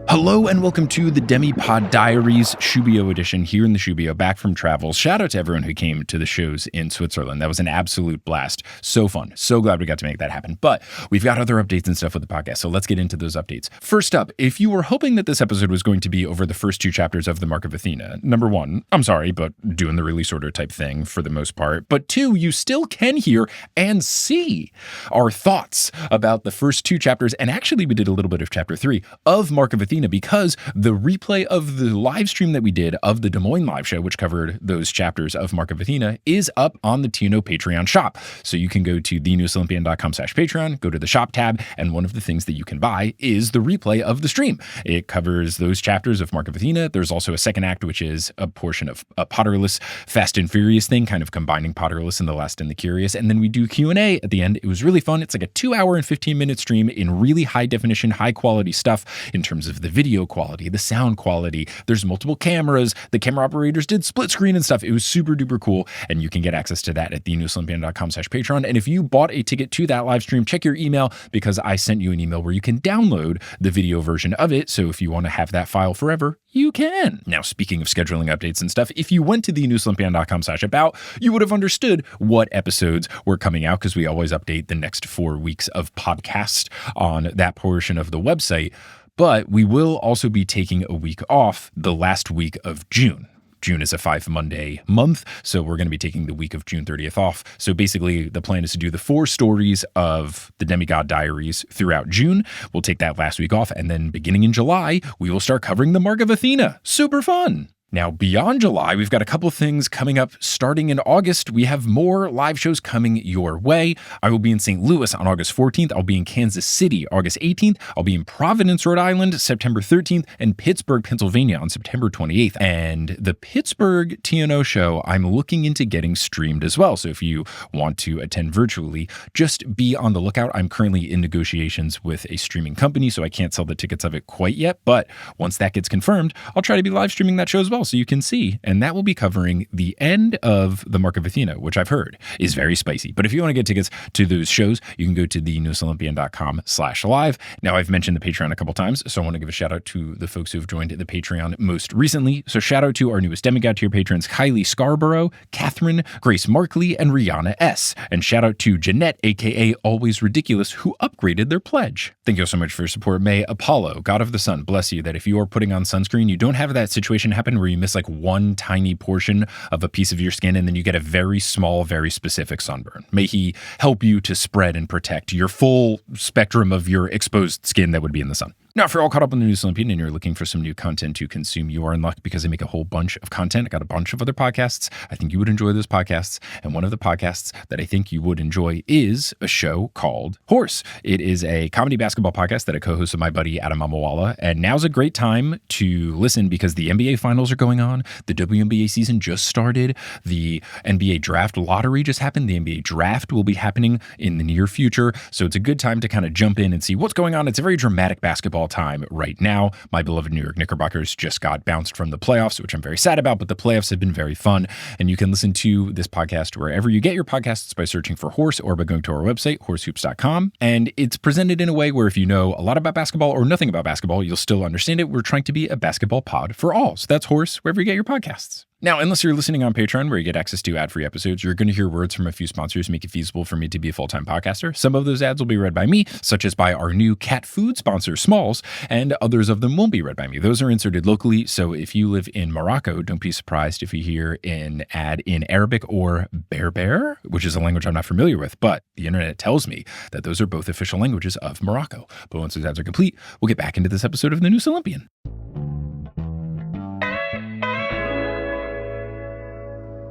Hello and welcome to the Demipod Diaries Shubio edition here in the Shubio, back from travels. Shout out to everyone who came to the shows in Switzerland. That was an absolute blast. So fun. So glad we got to make that happen. But we've got other updates and stuff with the podcast, so let's get into those updates. First up, if you were hoping that this episode was going to be over the first two chapters of the Mark of Athena, number one, I'm sorry, but doing the release order type thing for the most part. But two, you still can hear and see our thoughts about the first two chapters. And actually, we did a little bit of chapter 3 of Mark of Athena, because the replay of the live stream that we did of the Des Moines live show, which covered those chapters of Mark of Athena, is up on the TNO Patreon shop. So you can go to thenewsolympian.com/Patreon, go to the shop tab, and one of the things that you can buy is the replay of the stream. It covers those chapters of Mark of Athena. There's also a second act, which is a portion of a Potterless Fast and Furious thing, kind of combining Potterless and The Last and the Curious. And then we do Q&A at the end. It was really fun. It's like a 2-hour and 15-minute stream in really high definition, high quality stuff in terms of the video quality, the sound quality. There's multiple cameras. The camera operators did split screen and stuff. It was super duper cool. And you can get access to that at thenewsolympian.com/Patreon. And if you bought a ticket to that live stream, check your email, because I sent you an email where you can download the video version of it. So if you want to have that file forever, you can. Now, speaking of scheduling updates and stuff, if you went to thenewsolympian.com/about, you would have understood what episodes were coming out, because we always update the next 4 weeks of podcast on that portion of the website. But we will also be taking a week off the last week of June. June is a 5-Monday month, so we're going to be taking the week of June 30th off. So basically, the plan is to do the 4 stories of the Demigod Diaries throughout June. We'll take that last week off, and then beginning in July, we will start covering the Mark of Athena. Super fun! Now, beyond July, we've got a couple things coming up starting in August. We have more live shows coming your way. I will be in St. Louis on August 14th. I'll be in Kansas City August 18th. I'll be in Providence, Rhode Island, September 13th, and Pittsburgh, Pennsylvania on September 28th. And the Pittsburgh TNO show, I'm looking into getting streamed as well. So if you want to attend virtually, just be on the lookout. I'm currently in negotiations with a streaming company, so I can't sell the tickets of it quite yet. But once that gets confirmed, I'll try to be live streaming that show as well so you can see. And that will be covering the end of the Mark of Athena, which I've heard is very spicy. But if you want to get tickets to those shows, you can go to thenewestolympian.com/live. Now, I've mentioned the Patreon a couple times, so I want to give a shout out to the folks who have joined the Patreon most recently. So shout out to our newest Demigod tier patrons, Kylie Scarborough, Catherine, Grace Markley, and Rihanna S. And shout out to Jeanette, aka Always Ridiculous, who upgraded their pledge. Thank you so much for your support. May Apollo, God of the Sun, bless you that if you are putting on sunscreen, you don't have that situation happen where you miss like one tiny portion of a piece of your skin and then you get a very small, very specific sunburn. May he help you to spread and protect your full spectrum of your exposed skin that would be in the sun. Now, if you're all caught up on the News Olympian and you're looking for some new content to consume, you are in luck because I make a whole bunch of content. I got a bunch of other podcasts. I think you would enjoy those podcasts. And one of the podcasts that I think you would enjoy is a show called Horse. It is a comedy basketball podcast that I co-host with my buddy Adam Amawala. And now's a great time to listen because the NBA finals are going on. The WNBA season just started. The NBA draft lottery just happened. The NBA draft will be happening in the near future. So it's a good time to kind of jump in and see what's going on. It's a very dramatic basketball time right now. My beloved New York Knickerbockers just got bounced from the playoffs, which I'm very sad about, but the playoffs have been very fun. And you can listen to this podcast wherever you get your podcasts by searching for Horse or by going to our website, horsehoops.com. And it's presented in a way where if you know a lot about basketball or nothing about basketball, you'll still understand it. We're trying to be a basketball pod for all. So that's Horse, wherever you get your podcasts. Now, unless you're listening on Patreon where you get access to ad-free episodes, you're going to hear words from a few sponsors make it feasible for me to be a full-time podcaster. Some of those ads will be read by me, such as by our new cat food sponsor, Smalls, and others of them won't be read by me. Those are inserted locally, so if you live in Morocco, don't be surprised if you hear an ad in Arabic or Berber, which is a language I'm not familiar with, but the internet tells me that those are both official languages of Morocco. But once those ads are complete, we'll get back into this episode of The News Olympian.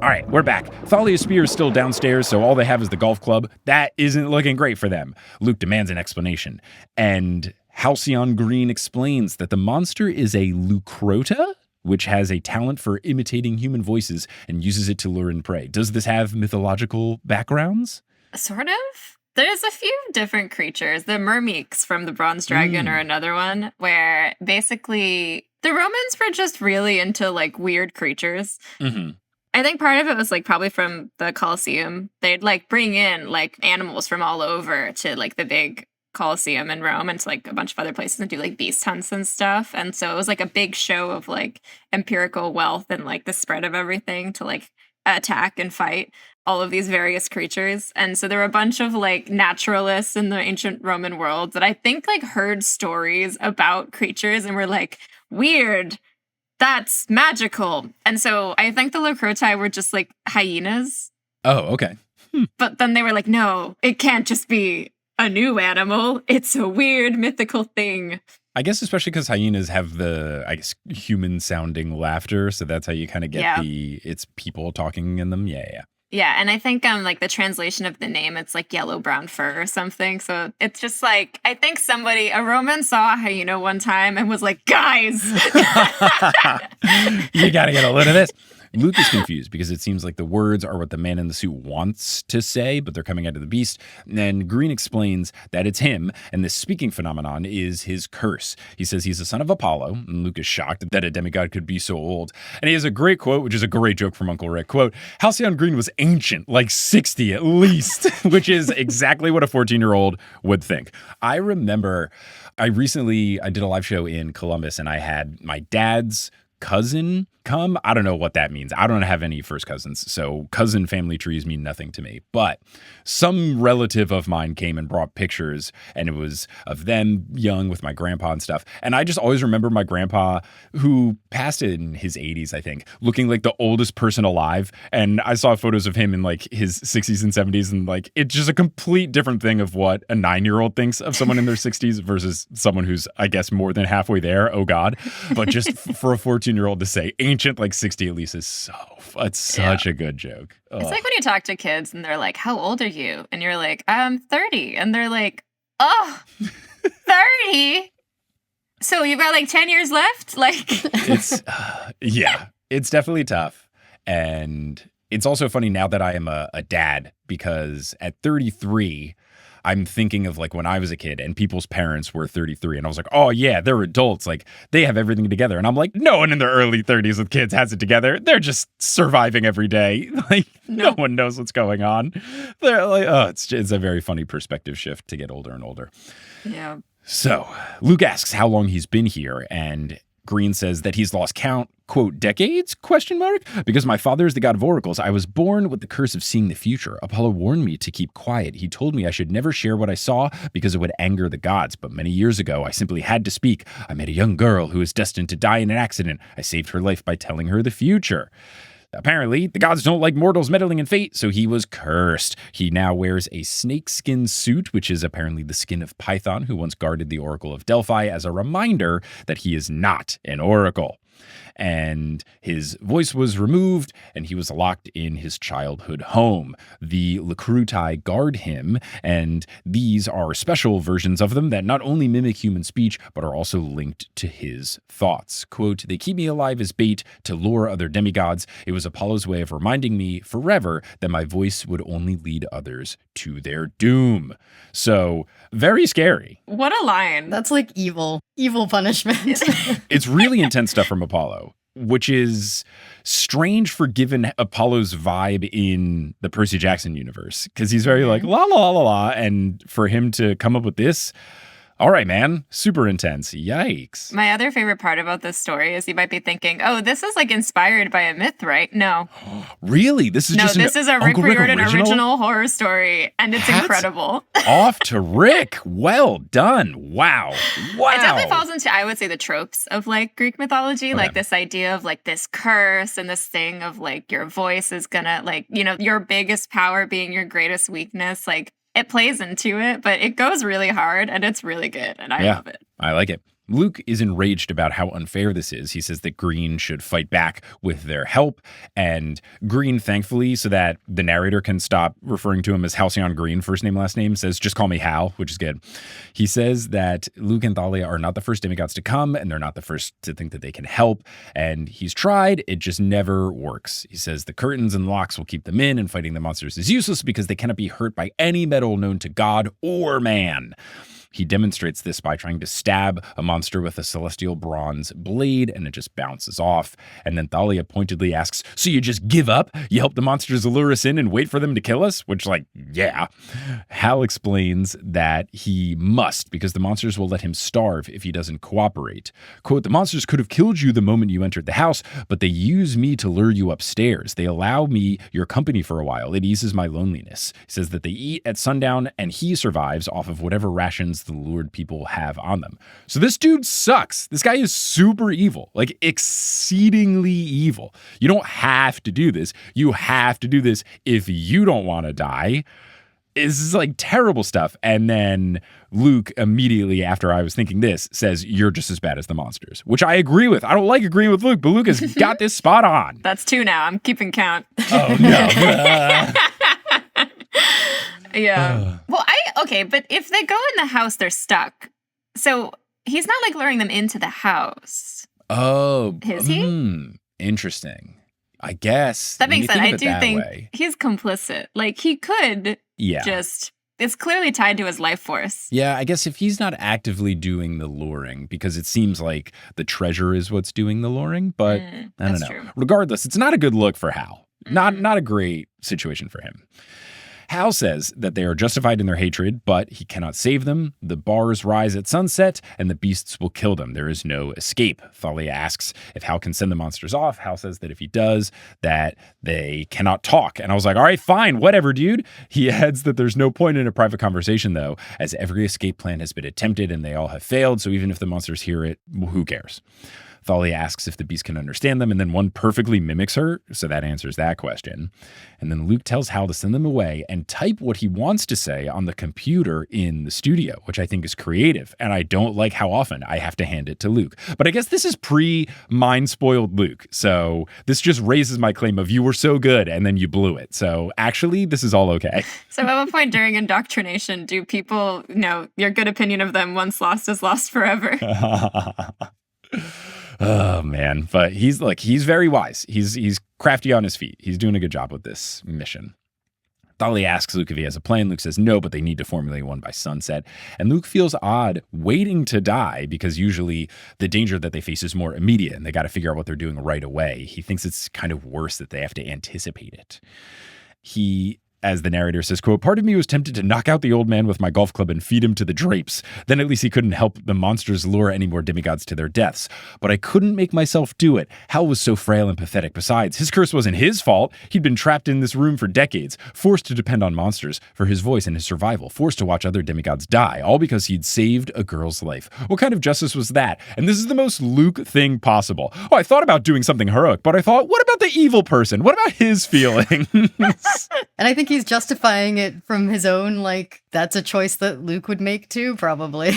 All right, we're back. Thalia Spear is still downstairs, so all they have is the golf club. That isn't looking great for them. Luke demands an explanation. And Halcyon Green explains that the monster is a Lucrota, which has a talent for imitating human voices and uses it to lure in prey. Does this have mythological backgrounds? Sort of. There's a few different creatures. The mermeeks from the Bronze Dragon are another one, where basically the Romans were just really into like weird creatures. Mm-hmm. I think part of it was like probably from the Colosseum. They'd like bring in like animals from all over to like the big Colosseum in Rome and to like a bunch of other places and do like beast hunts and stuff. And so it was like a big show of like empirical wealth and like the spread of everything to like attack and fight all of these various creatures. And so there were a bunch of like naturalists in the ancient Roman world that I think like heard stories about creatures and were like, weird. That's magical. And so I think the Lucroti were just like hyenas. Oh, okay. But then they were like, no, it can't just be a new animal. It's a weird mythical thing. I guess especially because hyenas have the, I guess, human-sounding laughter. So that's how you kind of get it's people talking in them. Yeah. Yeah, and I think like the translation of the name, it's like yellow-brown fur or something. So it's just like, I think a Roman saw a hyena one time and was like, guys! You gotta get a load of this. Luke is confused because it seems like the words are what the man in the suit wants to say, but they're coming out of the beast. And then Green explains that it's him, and this speaking phenomenon is his curse. He says he's the son of Apollo, and Luke is shocked that a demigod could be so old. And he has a great quote, which is a great joke from Uncle Rick. Quote, Halcyon Green was ancient, like 60 at least, which is exactly what a 14-year-old would think. I remember I did a live show in Columbus, and I had my dad's cousin come. I don't know what that means. I don't have any first cousins, so cousin family trees mean nothing to me. But some relative of mine came and brought pictures, and it was of them young with my grandpa and stuff. And I just always remember my grandpa, who passed in his 80s, I think, looking like the oldest person alive. And I saw photos of him in like his 60s and 70s, and like it's just a complete different thing of what a 9-year-old thinks of someone in their 60s versus someone who's, I guess, more than halfway there. Oh God. But just for a 14-year-old 16-year-old to say ancient like 60 at least is it's such a good joke. Ugh. It's like when you talk to kids and they're like, how old are you? And you're like, I'm 30. And they're like, oh, 30? So you've got like 10 years left? Like, it's definitely tough. And it's also funny now that I am a dad, because at 33, I'm thinking of like when I was a kid and people's parents were 33, and I was like, oh yeah, they're adults. Like they have everything together. And I'm like, no one in their early 30s with kids has it together. They're just surviving every day. Like no one knows what's going on. They're like, it's a very funny perspective shift to get older and older. Yeah. So Luke asks how long he's been here, and Green says that he's lost count, quote, decades, ? Because my father is the god of oracles. I was born with the curse of seeing the future. Apollo warned me to keep quiet. He told me I should never share what I saw because it would anger the gods. But many years ago, I simply had to speak. I met a young girl who was destined to die in an accident. I saved her life by telling her the future. Apparently, the gods don't like mortals meddling in fate, so he was cursed. He now wears a snakeskin suit, which is apparently the skin of Python, who once guarded the Oracle of Delphi, as a reminder that he is not an oracle. And his voice was removed, and he was locked in his childhood home. The Lacrutai guard him, and these are special versions of them that not only mimic human speech, but are also linked to his thoughts. Quote, they keep me alive as bait to lure other demigods. It was Apollo's way of reminding me forever that my voice would only lead others to their doom. So, very scary. What a line. That's like evil punishment. It's really intense stuff from Apollo, which is strange for given Apollo's vibe in the Percy Jackson universe, because he's very like la la la la, and for him to come up with this, all right, man, super intense. Yikes. My other favorite part about this story is you might be thinking, oh, this is like inspired by a myth, right? No. Really? This is just this is a Rick Riordan original horror story, and it's incredible. Off to Rick. Well done. Wow. It definitely falls into, I would say, the tropes of like Greek mythology, like this idea of like this curse and this thing of like your voice is gonna like, your biggest power being your greatest weakness. Like, it plays into it, but it goes really hard, and it's really good, and I love it. I like it. Luke is enraged about how unfair this is. He says that Green should fight back with their help, and Green, thankfully, so that the narrator can stop referring to him as Halcyon Green, first name, last name, says, just call me Hal, which is good. He says that Luke and Thalia are not the first demigods to come, and they're not the first to think that they can help, and he's tried, it just never works. He says the curtains and locks will keep them in, and fighting the monsters is useless because they cannot be hurt by any metal known to God or man. He demonstrates this by trying to stab a monster with a celestial bronze blade, and it just bounces off. And then Thalia pointedly asks, so you just give up? You help the monsters lure us in and wait for them to kill us? Which, like, yeah. Hal explains that he must, because the monsters will let him starve if he doesn't cooperate. Quote, the monsters could have killed you the moment you entered the house, but they use me to lure you upstairs. They allow me your company for a while. It eases my loneliness. He says that they eat at sundown, and he survives off of whatever rations the lured people have on them. So this dude sucks. This guy is super evil, like exceedingly evil. You don't have to do this. You have to do this if you don't want to die. This is like terrible stuff. And then Luke, immediately after I was thinking this, says, you're just as bad as the monsters, which I agree with. I don't like agreeing with Luke, but Luke has got this spot on. That's 2 now. I'm keeping count. Oh, no. Yeah. Well, but if they go in the house, they're stuck. So he's not like luring them into the house. Oh. Is he? Interesting. I guess. That makes sense. I do think he's complicit. Like he could just, it's clearly tied to his life force. Yeah, I guess if he's not actively doing the luring, because it seems like the treasure is what's doing the luring, but I don't know. True. Regardless, it's not a good look for Hal. Not a great situation for him. Hal says that they are justified in their hatred, but he cannot save them. The bars rise at sunset, and the beasts will kill them. There is no escape. Thalia asks if Hal can send the monsters off. Hal says that if he does, that they cannot talk. And I was like, all right, fine, whatever, dude. He adds that there's no point in a private conversation, though, as every escape plan has been attempted and they all have failed. So even if the monsters hear it, who cares? Thalia asks if the beast can understand them, and then one perfectly mimics her, so that answers that question. And then Luke tells Hal to send them away and type what he wants to say on the computer in the studio, which I think is creative, and I don't like how often I have to hand it to Luke. But I guess this is pre-mind-spoiled Luke, so this just raises my claim of you were so good, and then you blew it. So actually, this is all okay. So at what point during indoctrination do people know your good opinion of them once lost is lost forever? Oh man, but he's very wise. He's crafty on his feet. He's doing a good job with this mission. Thalia asks Luke if he has a plan. Luke says no, but they need to formulate one by sunset. And Luke feels odd waiting to die because usually the danger that they face is more immediate and they got to figure out what they're doing right away. He thinks it's kind of worse that they have to anticipate it. As the narrator says, quote, part of me was tempted to knock out the old man with my golf club and feed him to the drapes. Then at least he couldn't help the monsters lure any more demigods to their deaths. But I couldn't make myself do it. Hal was so frail and pathetic. Besides, his curse wasn't his fault. He'd been trapped in this room for decades, forced to depend on monsters for his voice and his survival, forced to watch other demigods die, all because he'd saved a girl's life. What kind of justice was that? And this is the most Luke thing possible. Oh, I thought about doing something heroic, but I thought, what about the evil person? What about his feelings? And I think he's justifying it from his own, that's a choice that Luke would make too, probably.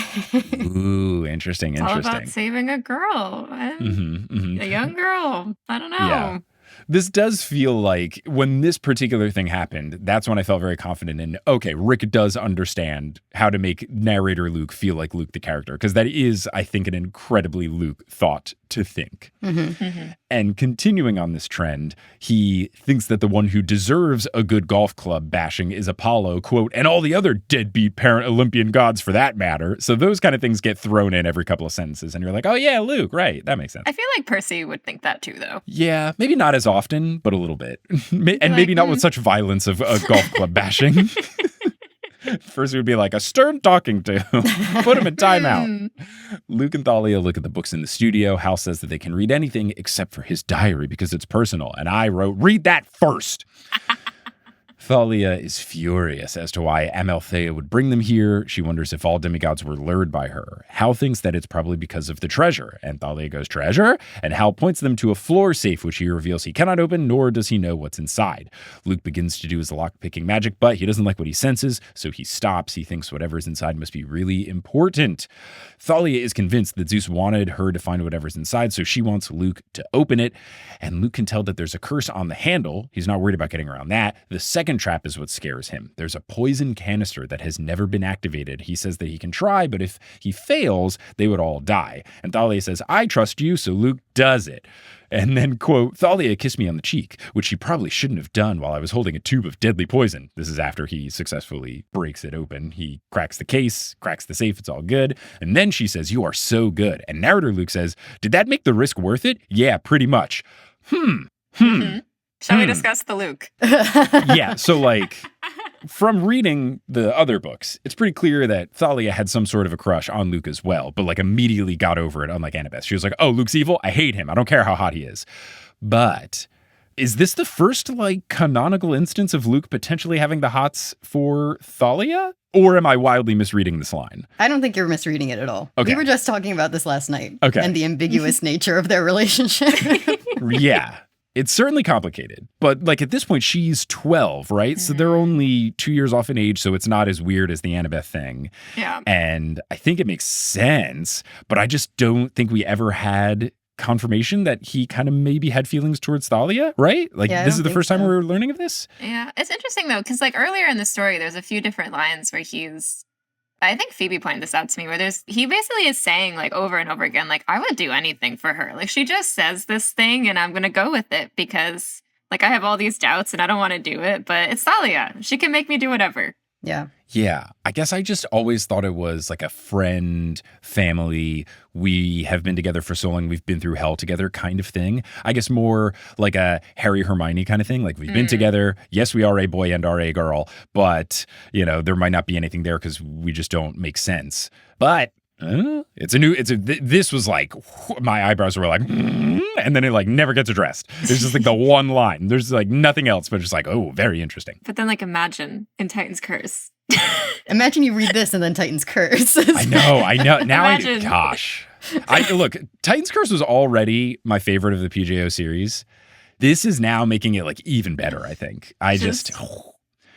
Ooh, interesting. It's all about saving a girl. A young girl. I don't know. Yeah. This does feel like when this particular thing happened, that's when I felt very confident in, okay, Rick does understand how to make narrator Luke feel like Luke the character, because that is, I think, an incredibly Luke thought to think. And continuing on this trend, he thinks that the one who deserves a good golf club bashing is Apollo, quote, and all the other deadbeat parent Olympian gods for that matter. So those kind of things get thrown in every couple of sentences, and you're like, oh yeah, Luke, right, that makes sense. I feel like Percy would think that too, though. Yeah, maybe not as often, but a little bit. And maybe not with such violence of golf club bashing. First, it would be like a stern talking to. Put him in timeout. Luke and Thalia look at the books in the studio. Hal says that they can read anything except for his diary because it's personal. And I wrote, read that first. Thalia is furious as to why Amalthea would bring them here. She wonders if all demigods were lured by her. Hal thinks that it's probably because of the treasure. And Thalia goes, treasure? And Hal points them to a floor safe, which he reveals he cannot open, nor does he know what's inside. Luke begins to do his lock-picking magic, but he doesn't like what he senses, so he stops. He thinks whatever's inside must be really important. Thalia is convinced that Zeus wanted her to find whatever's inside, so she wants Luke to open it. And Luke can tell that there's a curse on the handle. He's not worried about getting around that. The second trap is what scares him. There's a poison canister that has never been activated. He says that he can try, but if he fails, they would all die. And Thalia says, I trust you, so Luke does it. And then, quote, Thalia kissed me on the cheek, which she probably shouldn't have done while I was holding a tube of deadly poison. This is after he successfully breaks it open. He cracks the case, cracks the safe, it's all good. And then she says, you are so good. And narrator Luke says, did that make the risk worth it? Yeah, pretty much. Shall we discuss the Luke? Yeah, so from reading the other books, it's pretty clear that Thalia had some sort of a crush on Luke as well, but immediately got over it, unlike Annabeth. She was like, oh, Luke's evil? I hate him. I don't care how hot he is. But is this the first canonical instance of Luke potentially having the hots for Thalia? Or am I wildly misreading this line? I don't think you're misreading it at all. Okay. We were just talking about this last night. Okay. And the ambiguous nature of their relationship. Yeah. It's certainly complicated, but at this point, she's 12, right? So they're only 2 years off in age, so it's not as weird as the Annabeth thing. Yeah. And I think it makes sense, but I just don't think we ever had confirmation that he kind of maybe had feelings towards Thalia, right? This is the first time we're learning of this? Yeah. It's interesting, though, because earlier in the story, there's a few different lines where I think Phoebe pointed this out to me, where he basically is saying over and over again, I would do anything for her. She just says this thing and I'm going to go with it because I have all these doubts and I don't want to do it, but it's Thalia. She can make me do whatever. Yeah. Yeah. I guess I just always thought it was a friend, family. We have been together for so long. We've been through hell together kind of thing. I guess more like a Harry Hermione kind of thing. We've been together. Yes, we are a boy and are a girl, but there might not be anything there because we just don't make sense. But this was my eyebrows were and then it never gets addressed. It's just the one line. There's nothing else, but just oh, very interesting. But then imagine in Titan's Curse, Imagine you read this and then Titan's Curse. I know. Now Imagine. Look, Titan's Curse was already my favorite of the PJO series. This is now making it like even better, I think.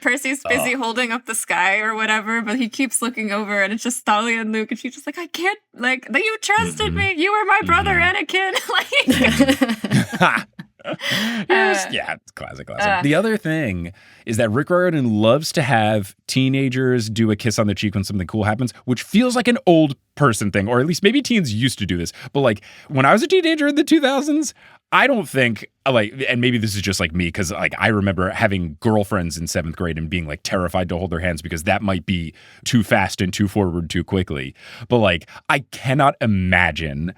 Percy's busy holding up the sky or whatever, but he keeps looking over and it's just Thalia and Luke and she's just like, I can't, like, you trusted me. You were my brother, Anakin. Like, it's classic. The other thing is that Rick Riordan loves to have teenagers do a kiss on the cheek when something cool happens, which feels like an old person thing, or at least maybe teens used to do this. But like when I was a teenager in the 2000s, I don't think and maybe this is just like me because like I remember having girlfriends in 7th grade and being like terrified to hold their hands because that might be too fast and too forward too quickly. But like I cannot imagine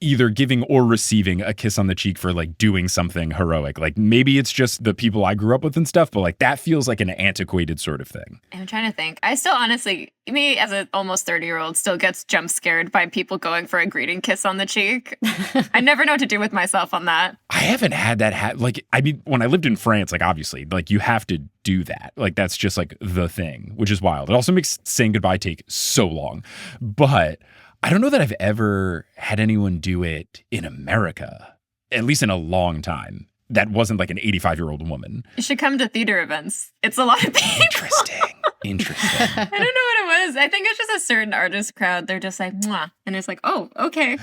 either giving or receiving a kiss on the cheek for like doing something heroic. Like maybe it's just the people I grew up with and stuff, but like that feels like an antiquated sort of thing. I'm trying to think. I still honestly, me as an almost 30-year-old still gets jump scared by people going for a greeting kiss on the cheek. I never know what to do with myself on that. I haven't had that like, I mean, when I lived in France, like obviously, like you have to do that. Like that's just like the thing, which is wild. It also makes saying goodbye take so long. But I don't know that I've ever had anyone do it in America, at least in a long time. That wasn't like an 85-year-old woman. You should come to theater events. It's a lot of people. Interesting. I don't know what it was. I think it's just a certain artist crowd. They're just like, mwah. And it's like, oh, okay.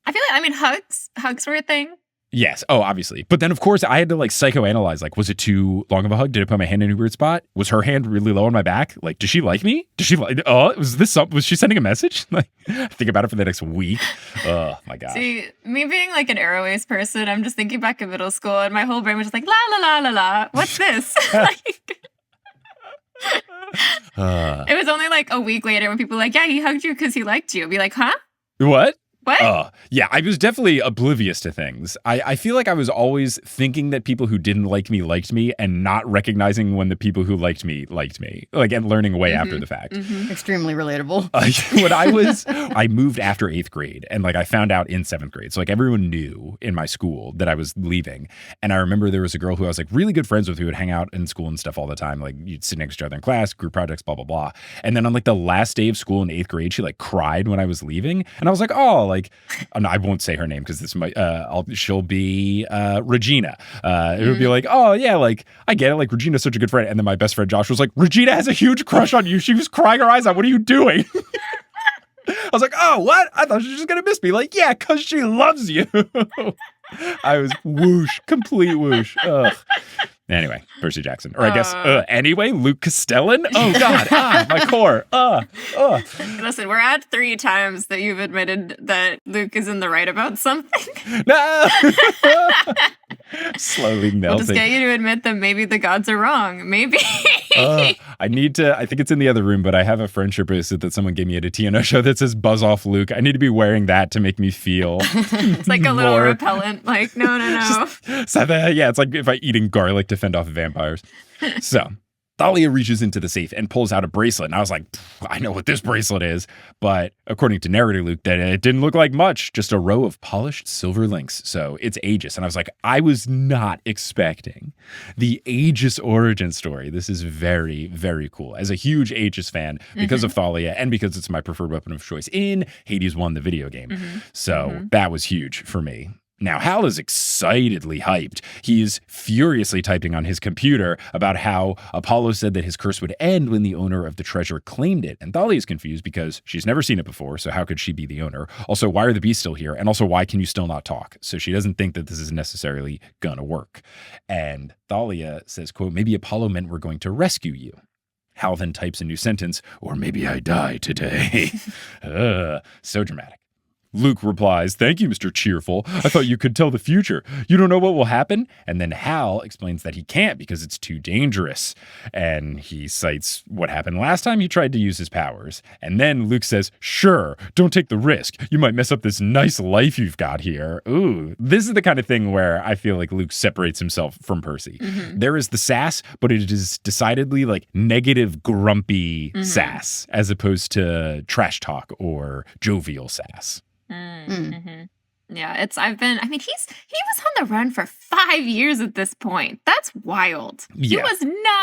I feel like, hugs were a thing. Yes. Oh, obviously. But then, of course, I had to like psychoanalyze. Like, was it too long of a hug? Did I put my hand in a weird spot? Was her hand really low on my back? Like, does she like me? Does she like? Was she sending a message? Like, think about it for the next week. Oh my gosh. See, me being like an Airways person, I'm just thinking back in middle school, and my whole brain was just like, la la la la la. What's this? It was only like a week later when people were like, yeah, he hugged you because he liked you. I'd be like, huh? What? What? Yeah, I was definitely oblivious to things. I feel like I was always thinking that people who didn't like me liked me and not recognizing when the people who liked me, like, and learning way after the fact. Extremely relatable. I moved after 8th grade and like I found out in 7th grade. So like everyone knew in my school that I was leaving. And I remember there was a girl who I was like really good friends with who would hang out in school and stuff all the time. Like you'd sit next to each other in class, group projects, blah, blah, blah. And then on like the last day of school in 8th grade, she like cried when I was leaving. And I was like, oh, like, no, I won't say her name because this might, she'll be Regina. It would be like, oh yeah, like I get it. Like Regina's such a good friend. And then my best friend Josh was like, Regina has a huge crush on you. She was crying her eyes out. What are you doing? I was like, oh, what? I thought she was just going to miss me. Like, yeah, because she loves you. I was whoosh, complete whoosh. Ugh. Anyway, Percy Jackson. Or I guess, anyway, Luke Castellan. Oh, God. My core. Listen, we're at 3 times that you've admitted that Luke is in the right about something. No! Slowly melting. We'll just get you to admit that maybe the gods are wrong. Maybe. I think it's in the other room, but I have a friendship bracelet that someone gave me at a TNO show that says Buzz Off Luke. I need to be wearing that to make me feel it's like a little repellent. Like, no. It's like if I eating garlic to fend off vampires. So Thalia reaches into the safe and pulls out a bracelet. And I was like, I know what this bracelet is. But according to narrator Luke, that it didn't look like much, just a row of polished silver links. So it's Aegis. And I was like, I was not expecting the Aegis origin story. This is very, very cool. As a huge Aegis fan, because of Thalia and because it's my preferred weapon of choice in Hades 1, the video game. So that was huge for me. Now, Hal is excitedly hyped. He is furiously typing on his computer about how Apollo said that his curse would end when the owner of the treasure claimed it. And Thalia is confused because she's never seen it before, so how could she be the owner? Also, why are the beasts still here? And also, why can you still not talk? So she doesn't think that this is necessarily gonna work. And Thalia says, quote, maybe Apollo meant we're going to rescue you. Hal then types a new sentence, or maybe I die today. So dramatic. Luke replies, thank you, Mr. Cheerful. I thought you could tell the future. You don't know what will happen? And then Hal explains that he can't because it's too dangerous. And he cites what happened last time he tried to use his powers. And then Luke says, sure, don't take the risk. You might mess up this nice life you've got here. Ooh, this is the kind of thing where I feel like Luke separates himself from Percy. There is the sass, but it is decidedly like negative, grumpy sass as opposed to trash talk or jovial sass. Yeah, he was on the run for 5 years at this point. That's wild. Yeah. He was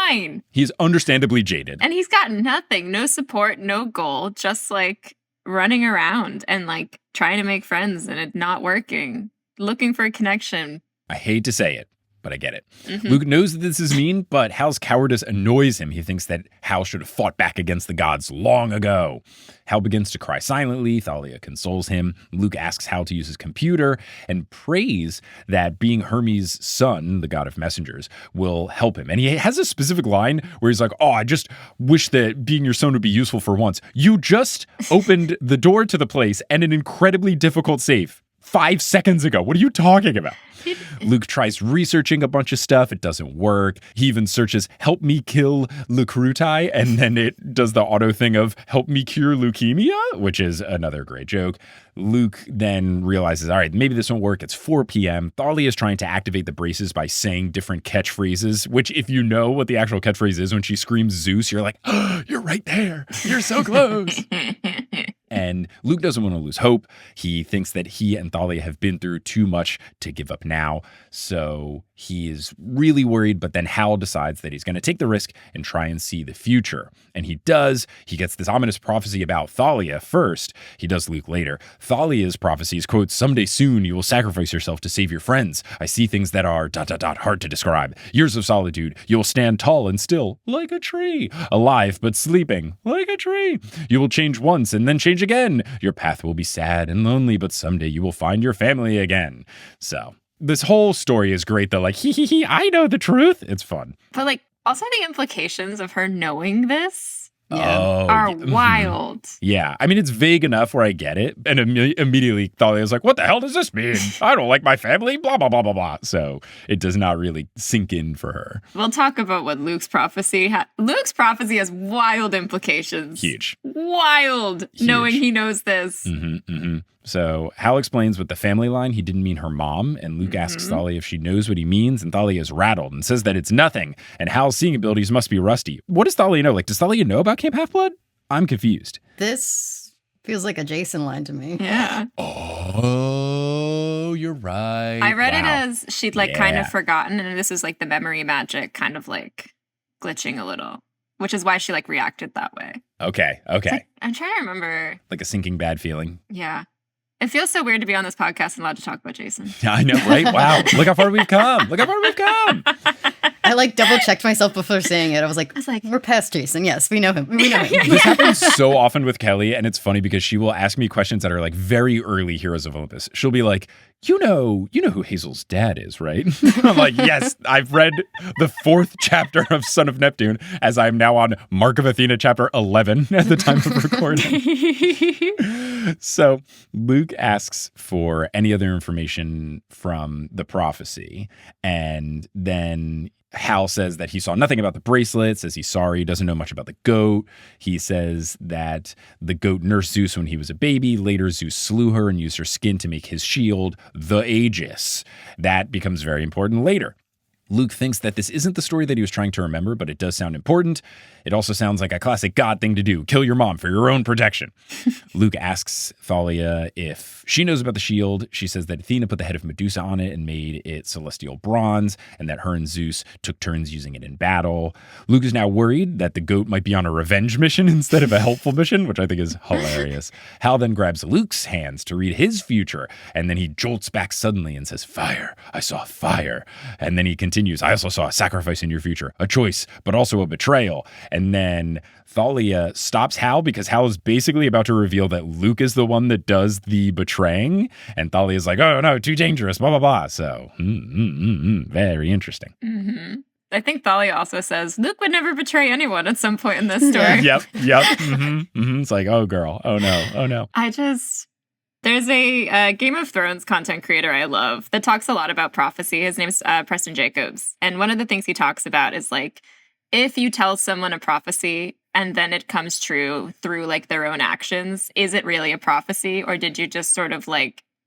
9. He's understandably jaded. And he's got nothing, no support, no goal, just like running around and like trying to make friends and it not working, looking for a connection. I hate to say it, but I get it. Luke knows that this is mean, but Hal's cowardice annoys him. He thinks that Hal should have fought back against the gods long ago. Hal begins to cry silently. Thalia consoles him. Luke asks Hal to use his computer and prays that being Hermes' son, the god of messengers, will help him. And he has a specific line where he's like, I just wish that being your son would be useful for once. You just opened the door to the place and an incredibly difficult safe 5 seconds ago. What are you talking about? Luke tries researching a bunch of stuff. It doesn't work. He even searches, help me kill Lucrutai, and then it does the auto thing of help me cure leukemia, which is another great joke. Luke then realizes, all right, maybe this won't work. It's 4 p.m. Thalia is trying to activate the braces by saying different catchphrases, which if you know what the actual catchphrase is, when she screams Zeus, you're like, oh, you're right there. You're so close. And Luke doesn't want to lose hope. He thinks that he and Thalia have been through too much to give up now. So he is really worried, but then Hal decides that he's going to take the risk and try and see the future. And he does. He gets this ominous prophecy about Thalia first. He does Luke later. Thalia's prophecy is, quote, someday soon you will sacrifice yourself to save your friends. I see things that are ... hard to describe. Years of solitude. You will stand tall and still like a tree. Alive but sleeping like a tree. You will change once and then change again. Your path will be sad and lonely, but someday you will find your family again. So this whole story is great though. Like, I know the truth. It's fun. But like also the implications of her knowing this are wild. Yeah. I mean, it's vague enough where I get it. And immediately Thalia's like, what the hell does this mean? I don't like my family, blah, blah, blah, blah, blah. So it does not really sink in for her. We'll talk about what Luke's prophecy Luke's prophecy has wild implications. Huge. Wild. Huge. Knowing he knows this. So Hal explains with the family line he didn't mean her mom, and Luke asks Thalia if she knows what he means, and Thalia is rattled and says that it's nothing, and Hal's seeing abilities must be rusty. What does Thalia know? Like, does Thalia know about Camp Half-Blood? I'm confused. This feels like a Jason line to me. Yeah. Oh, you're right. I read it as she'd kind of forgotten, and this was like the memory magic kind of like glitching a little, which is why she reacted that way. Okay. I'm trying to remember. Like a sinking bad feeling. Yeah. It feels so weird to be on this podcast and allowed to talk about Jason. Yeah, I know, right? Wow. Look how far we've come. I double checked myself before saying it. I was like, we're past Jason. Yes, we know him. This happens so often with Kelly, and it's funny because she will ask me questions that are very early Heroes of Olympus. She'll be like, you know who Hazel's dad is, right? I'm like, yes, I've read the 4th chapter of Son of Neptune, as I'm now on Mark of Athena chapter 11 at the time of recording. So Luke asks for any other information from the prophecy, and then Hal says that he saw nothing about the bracelet, says he's sorry, doesn't know much about the goat. He says that the goat nursed Zeus when he was a baby. Later, Zeus slew her and used her skin to make his shield, the Aegis. That becomes very important later. Luke thinks that this isn't the story that he was trying to remember, but it does sound important. It also sounds like a classic God thing to do. Kill your mom for your own protection. Luke asks Thalia if she knows about the shield. She says that Athena put the head of Medusa on it and made it celestial bronze, and that her and Zeus took turns using it in battle. Luke is now worried that the goat might be on a revenge mission instead of a helpful mission, which I think is hilarious. Hal then grabs Luke's hands to read his future, and then he jolts back suddenly and says, fire. I saw fire. And then he continues, I also saw a sacrifice in your future, a choice, but also a betrayal. And then Thalia stops Hal because Hal is basically about to reveal that Luke is the one that does the betraying. And Thalia's like, oh no, too dangerous, blah, blah, blah. So, very interesting. Mm-hmm. I think Thalia also says Luke would never betray anyone at some point in this story. Yep. It's like, oh girl, oh no. There's a Game of Thrones content creator I love that talks a lot about prophecy. His name's Preston Jacobs. And one of the things he talks about is if you tell someone a prophecy and then it comes true through their own actions, is it really a prophecy, or did you just sort of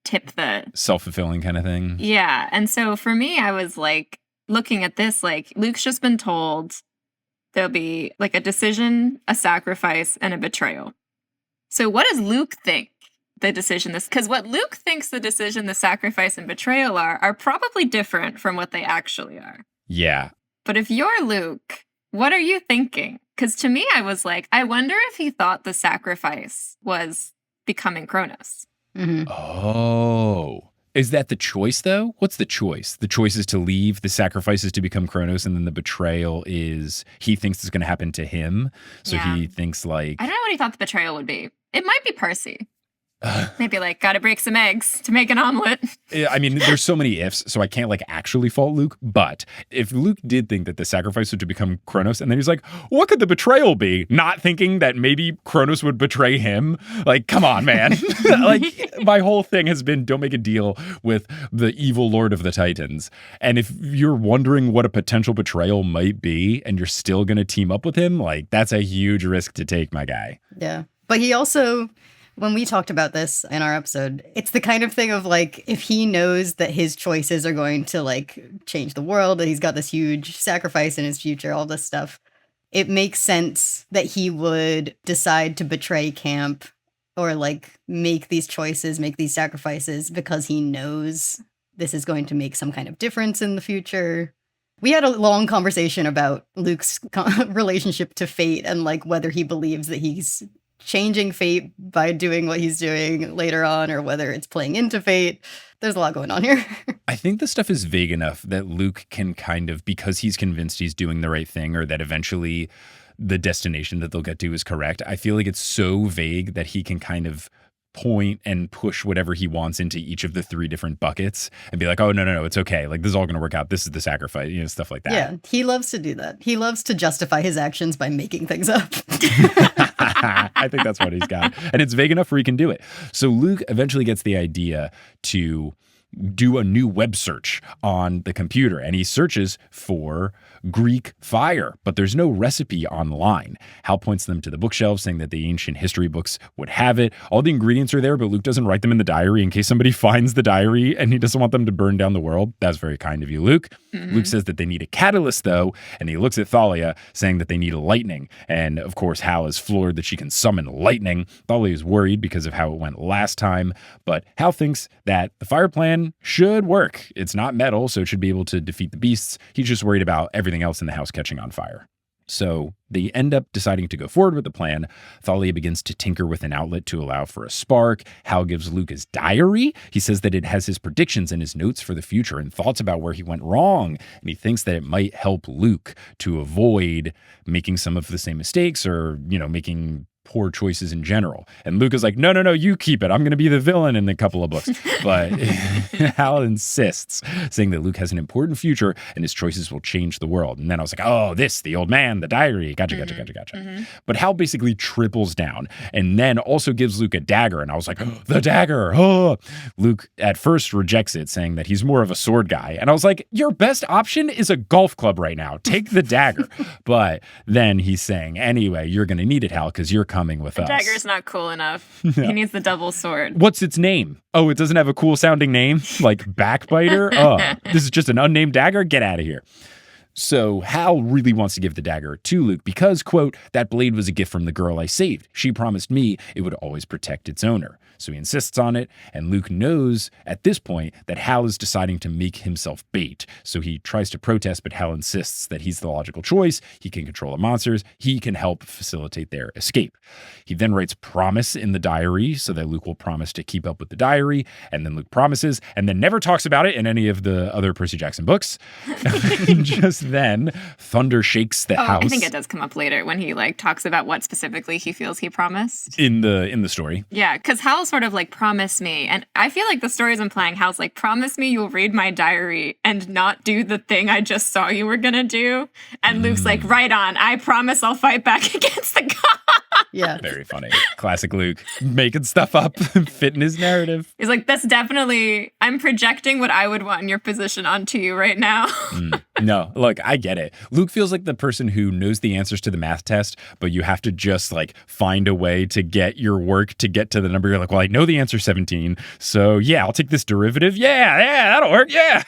tip the self-fulfilling kind of thing? Yeah. And so for me, I was looking at this, Luke's just been told there'll be a decision, a sacrifice, and a betrayal. So what does Luke think the decision, because what Luke thinks the decision, the sacrifice, and betrayal are probably different from what they actually are. Yeah. But if you're Luke, what are you thinking? Because to me, I was like, I wonder if he thought the sacrifice was becoming Kronos. Mm-hmm. Oh. Is that the choice, though? What's the choice? The choice is to leave, the sacrifice is to become Kronos, and then the betrayal is he thinks it's going to happen to him. So he thinks like... I don't know what he thought the betrayal would be. It might be Percy. Maybe like, gotta break some eggs to make an omelet. I mean, there's so many ifs, so I can't like actually fault Luke. But if Luke did think that the sacrifice was to become Kronos, and then he's like, what could the betrayal be? Not thinking that maybe Kronos would betray him. Like, come on, man. Like, my whole thing has been don't make a deal with the evil Lord of the Titans. And if you're wondering what a potential betrayal might be, and you're still going to team up with him, like, that's a huge risk to take, my guy. Yeah. But he also... When we talked about this in our episode, it's the kind of thing of like, if he knows that his choices are going to like change the world, that he's got this huge sacrifice in his future, all this stuff, it makes sense that he would decide to betray camp or like make these choices, make these sacrifices because he knows this is going to make some kind of difference in the future. We had a long conversation about Luke's relationship to fate and like whether he believes that he's changing fate by doing what he's doing later on, or whether it's playing into fate. There's a lot going on here. I think the stuff is vague enough that Luke can kind of, because he's convinced he's doing the right thing, or that eventually the destination that they'll get to is correct. I feel like it's so vague that he can kind of point and push whatever he wants into each of the three different buckets and be like, oh, no, it's okay. Like, this is all going to work out. This is the sacrifice, stuff like that. Yeah, he loves to do that. He loves to justify his actions by making things up. I think that's what he's got. And it's vague enough where he can do it. So Luke eventually gets the idea to do a new web search on the computer, and he searches for Greek fire, but there's no recipe online. Hal points them to the bookshelves, saying that the ancient history books would have it. All the ingredients are there, but Luke doesn't write them in the diary in case somebody finds the diary and he doesn't want them to burn down the world. That's very kind of you, Luke. Mm-hmm. Luke says that they need a catalyst, though, and he looks at Thalia, saying that they need lightning. And of course, Hal is floored that she can summon lightning. Thalia is worried because of how it went last time, but Hal thinks that the fire plan should work. It's not metal, so it should be able to defeat the beasts. He's just worried about everything else in the house catching on fire. So they end up deciding to go forward with the plan. Thalia begins to tinker with an outlet to allow for a spark. Hal gives Luke his diary. He says that it has his predictions and his notes for the future and thoughts about where he went wrong. And he thinks that it might help Luke to avoid making some of the same mistakes or, making poor choices in general. And Luke is like, no, you keep it. I'm going to be the villain in a couple of books. But Hal insists, saying that Luke has an important future and his choices will change the world. And then I was like, oh, the old man, the diary. Gotcha. Mm-hmm. But Hal basically triples down and then also gives Luke a dagger. And I was like, oh, the dagger. Oh. Luke at first rejects it, saying that he's more of a sword guy. And I was like, your best option is a golf club right now. Take the dagger. But then he's saying, anyway, you're going to need it, Hal, because you're coming with us. The dagger's not cool enough. He needs the double sword. What's its name? Oh, it doesn't have a cool sounding name? Like Backbiter? Oh, this is just an unnamed dagger? Get out of here. So Hal really wants to give the dagger to Luke because, quote, that blade was a gift from the girl I saved. She promised me it would always protect its owner. So he insists on it, and Luke knows at this point that Hal is deciding to make himself bait. So he tries to protest, but Hal insists that he's the logical choice. He can control the monsters. He can help facilitate their escape. He then writes promise in the diary so that Luke will promise to keep up with the diary, and then Luke promises and then never talks about it in any of the other Percy Jackson books. Just then, thunder shakes the house. I think it does come up later when he talks about what specifically he feels he promised. In the story. Yeah, because Hal sort of promise me, and I feel like the story's implying Hal's promise me you'll read my diary and not do the thing I just saw you were gonna do. And Luke's like, right on, I promise I'll fight back against the gods. Yeah. Very funny. Classic Luke. Making stuff up, fitting his narrative. He's like, that's definitely, I'm projecting what I would want in your position onto you right now. No, look, I get it. Luke feels like the person who knows the answers to the math test, but you have to just find a way to get your work to get to the number. You're like, well, I know the answer 17. So yeah, I'll take this derivative. Yeah, that'll work. Yeah.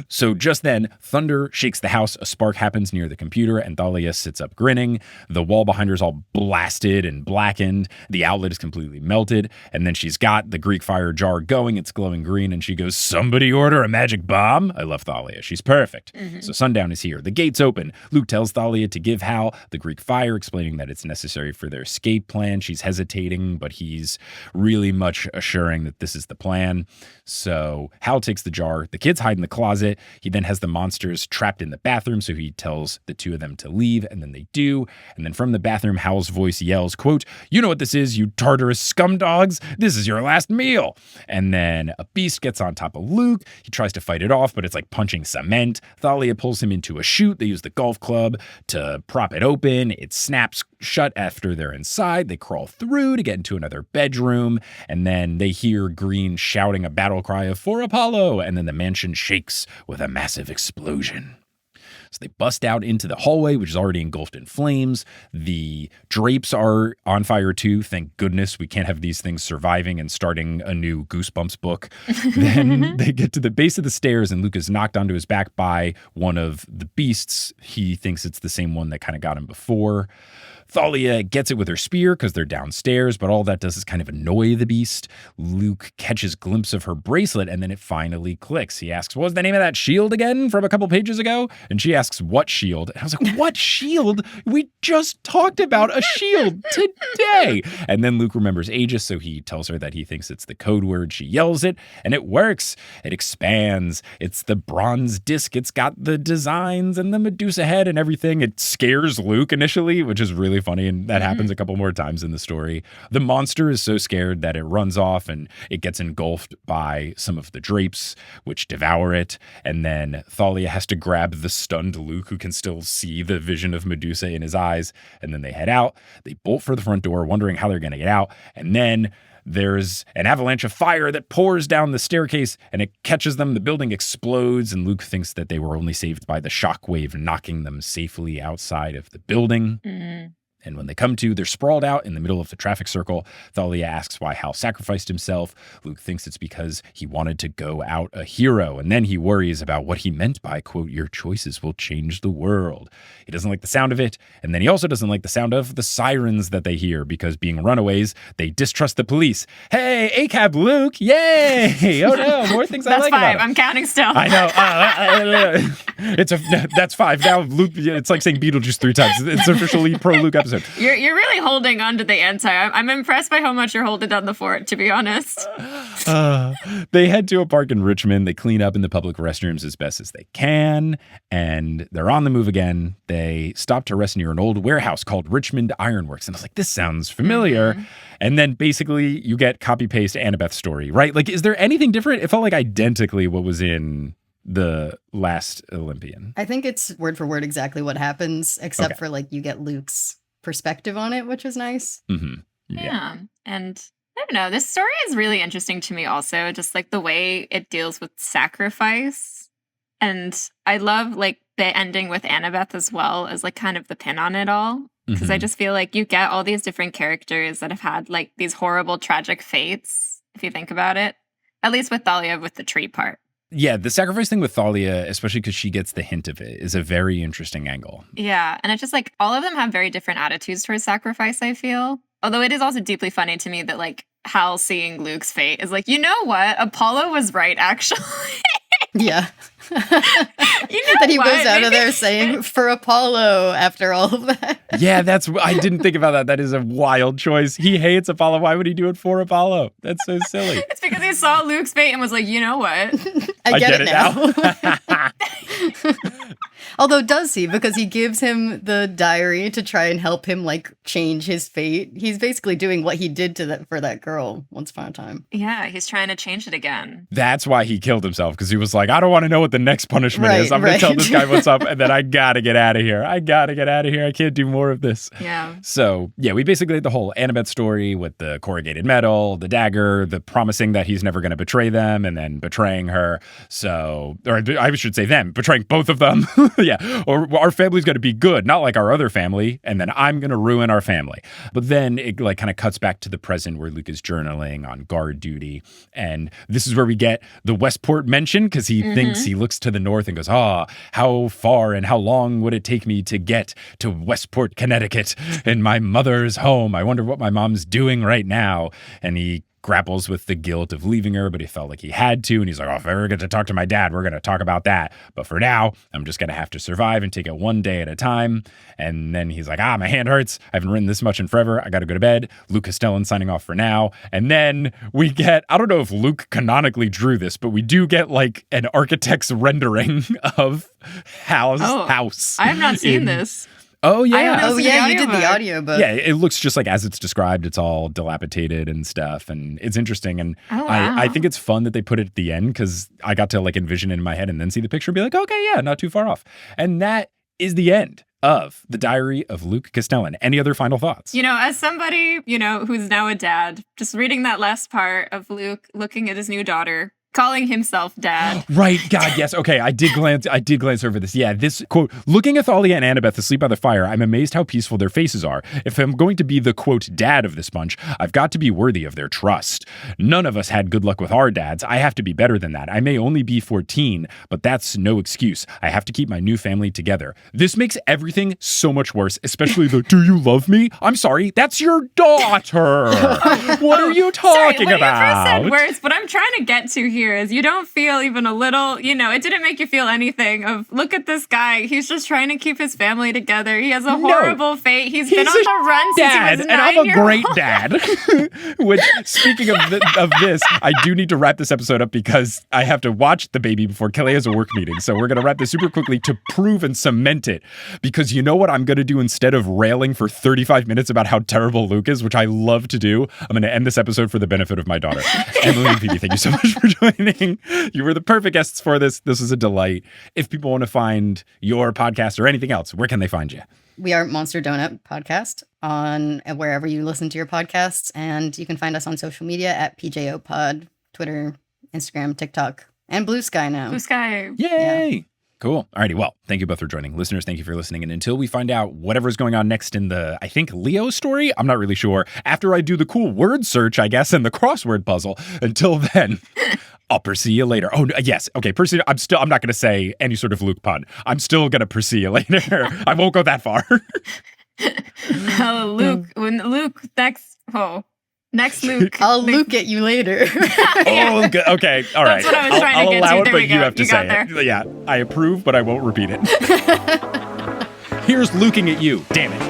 So just then, thunder shakes the house, a spark happens near the computer, and Thalia sits up grinning. The wall behind her is all blasted and blackened. The outlet is completely melted. And then she's got the Greek fire jar going. It's glowing green. And she goes, "Somebody order a magic bomb?" I love Thalia. She's perfect. So sundown is here. The gates open. Luke tells Thalia to give Hal the Greek fire, explaining that it's necessary for their escape plan. She's hesitating, but he's really much assuring that this is the plan. So Hal takes the jar. The kids hide in the closet. He then has the monsters trapped in the bathroom, so he tells the two of them to leave, and then they do. And then from the bathroom, Hal's voice yells, quote, "You know what this is, you Tartarus scum dogs? This is your last meal." And then a beast gets on top of Luke. He tries to fight it off, but it's like punching cement. Thalia pulls him into a chute. They use the golf club to prop it open. It snaps shut after they're inside. They crawl through to get into another bedroom, and then they hear Green shouting a battle cry of "For Apollo!" And then the mansion shakes with a massive explosion. So they bust out into the hallway, which is already engulfed in flames. The drapes are on fire too. Thank goodness we can't have these things surviving and starting a new Goosebumps book. Then they get to the base of the stairs, and Luke is knocked onto his back by one of the beasts. He thinks it's the same one that kind of got him before. Thalia gets it with her spear because they're downstairs, but all that does is kind of annoy the beast. Luke catches a glimpse of her bracelet, and then it finally clicks. He asks, "What was the name of that shield again from a couple pages ago?" And she asks, "What shield?" And I was like, "What shield? We just talked about a shield today." And then Luke remembers Aegis, so he tells her that he thinks it's the code word. She yells it, and it works. It expands. It's the bronze disc. It's got the designs and the Medusa head and everything. It scares Luke initially, which is really funny, and that happens a couple more times in the story. The monster is so scared that it runs off, and it gets engulfed by some of the drapes, which devour it. And then Thalia has to grab the stunned Luke, who can still see the vision of Medusa in his eyes. And then they head out. They bolt for the front door, wondering how they're going to get out. And then there's an avalanche of fire that pours down the staircase, and it catches them. The building explodes, and Luke thinks that they were only saved by the shockwave knocking them safely outside of the building. And when they come to, they're sprawled out in the middle of the traffic circle. Thalia asks why Hal sacrificed himself. Luke thinks it's because he wanted to go out a hero. And then he worries about what he meant by, quote, "Your choices will change the world." He doesn't like the sound of it. And then he also doesn't like the sound of the sirens that they hear, because being runaways, they distrust the police. Hey, ACAB Luke, yay! Oh no, more things I like about That's 5. him. I'm counting still. I know. That's 5. Now Luke, it's like saying Beetlejuice 3 times. It's officially pro Luke episode. You're really holding on to the anti. I'm impressed by how much you're holding down the fort, to be honest. They head to a park in Richmond. They clean up in the public restrooms as best as they can, and they're on the move again. They stop to rest near an old warehouse called Richmond Ironworks, and I was like, this sounds familiar. And then basically you get copy-paste Annabeth's story, right? Like, is there anything different? It felt like identically what was in the last Olympian. I think it's word for word exactly what happens, except for like you get Luke's perspective on it, which is nice. Yeah. And I don't know, this story is really interesting to me also, just like the way it deals with sacrifice. And I love like the ending with Annabeth as well as like kind of the pin on it all. Because I just feel like you get all these different characters that have had like these horrible, tragic fates, if you think about it. At least with Thalia with the tree part. Yeah, the sacrifice thing with Thalia, especially because she gets the hint of it, is a very interesting angle. Yeah, and it's just like all of them have very different attitudes towards sacrifice, I feel. Although it is also deeply funny to me that like Hal seeing Luke's fate is like, you know what? Apollo was right, actually. Yeah. You know that he what? goes out of there saying, "For Apollo," after all of that. Yeah, I didn't think about that. That is a wild choice. He hates Apollo. Why would he do it for Apollo? That's so silly. It's because he saw Luke's fate and was like, you know what? I get it now. Although does he? Because he gives him the diary to try and help him like change his fate. He's basically doing what he did for that girl once upon a time. Yeah, he's trying to change it again. That's why he killed himself, because he was like, I don't want to know what the next punishment is. I'm going to tell this guy what's up, and then I got to get out of here. I can't do more of this. Yeah. So, yeah, we basically had the whole Annabeth story with the corrugated metal, the dagger, the promising that he's never going to betray them, and then betraying her. So, or I should say them, betraying both of them. Yeah, or our family's going to be good, not like our other family, and then I'm going to ruin our family. But then it like kind of cuts back to the present where Luke is journaling on guard duty, and this is where we get the Westport mention because he thinks, he looks to the north and goes, how far and how long would it take me to get to Westport, Connecticut, in my mother's home? I wonder what my mom's doing right now. And he grapples with the guilt of leaving her, but he felt like he had to. And he's like, if I ever get to talk to my dad, we're going to talk about that. But for now, I'm just going to have to survive and take it one day at a time. And then he's like, my hand hurts. I haven't written this much in forever. I got to go to bed. Luke Castellan signing off for now. And then we get, I don't know if Luke canonically drew this, but we do get like an architect's rendering of house. I have not seen this. Oh, yeah. You did the audiobook. Yeah, it looks just like as it's described. It's all dilapidated and stuff, and it's interesting. And I think it's fun that they put it at the end because I got to like envision it in my head and then see the picture and be like, okay, yeah, not too far off. And that is the end of the Diary of Luke Castellan. Any other final thoughts? As somebody, who's now a dad, just reading that last part of Luke looking at his new daughter, calling himself dad. Right. God, yes. Okay. I did glance over this. Yeah. This quote, looking at Thalia and Annabeth asleep by the fire, I'm amazed how peaceful their faces are. If I'm going to be the quote dad of this bunch, I've got to be worthy of their trust. None of us had good luck with our dads. I have to be better than that. I may only be 14, but that's no excuse. I have to keep my new family together. This makes everything so much worse, especially the, do you love me? I'm sorry. That's your daughter. What are you talking about? You first said words, but I'm trying to get to here is you don't feel even a little, it didn't make you feel anything of, look at this guy. He's just trying to keep his family together. He has a horrible fate. He's been on the run since he was 9 and I'm a great dad. Which, speaking of this, I do need to wrap this episode up because I have to watch the baby before Kelly has a work meeting. So we're going to wrap this super quickly to prove and cement it. Because you know what I'm going to do instead of railing for 35 minutes about how terrible Luke is, which I love to do? I'm going to end this episode for the benefit of my daughter. Emily and Phoebe, thank you so much for joining. You were the perfect guests for this. This was a delight. If people want to find your podcast or anything else, where can they find you? We are Monster Donut Podcast on wherever you listen to your podcasts. And you can find us on social media at PJO Pod, Twitter, Instagram, TikTok, and Blue Sky now. Blue Sky. Yay. Yeah. Cool. Alrighty. Well, thank you both for joining. Listeners, thank you for listening. And until we find out whatever's going on next in the, I think, Leo story, I'm not really sure. After I do the cool word search, I guess, and the crossword puzzle, until then, I'll pursue you later. Oh, yes. Okay. Pursue. I'm not going to say any sort of Luke pun. I'm still going to pursue you later. I won't go that far. Luke, when Luke next Luke. I'll Luke at you later. Oh, good. Okay. All right. That's what I was trying to get to. I'll allow it, there but you you have to say there. it. Yeah, I approve, but I won't repeat it. Here's looking at you. Damn it.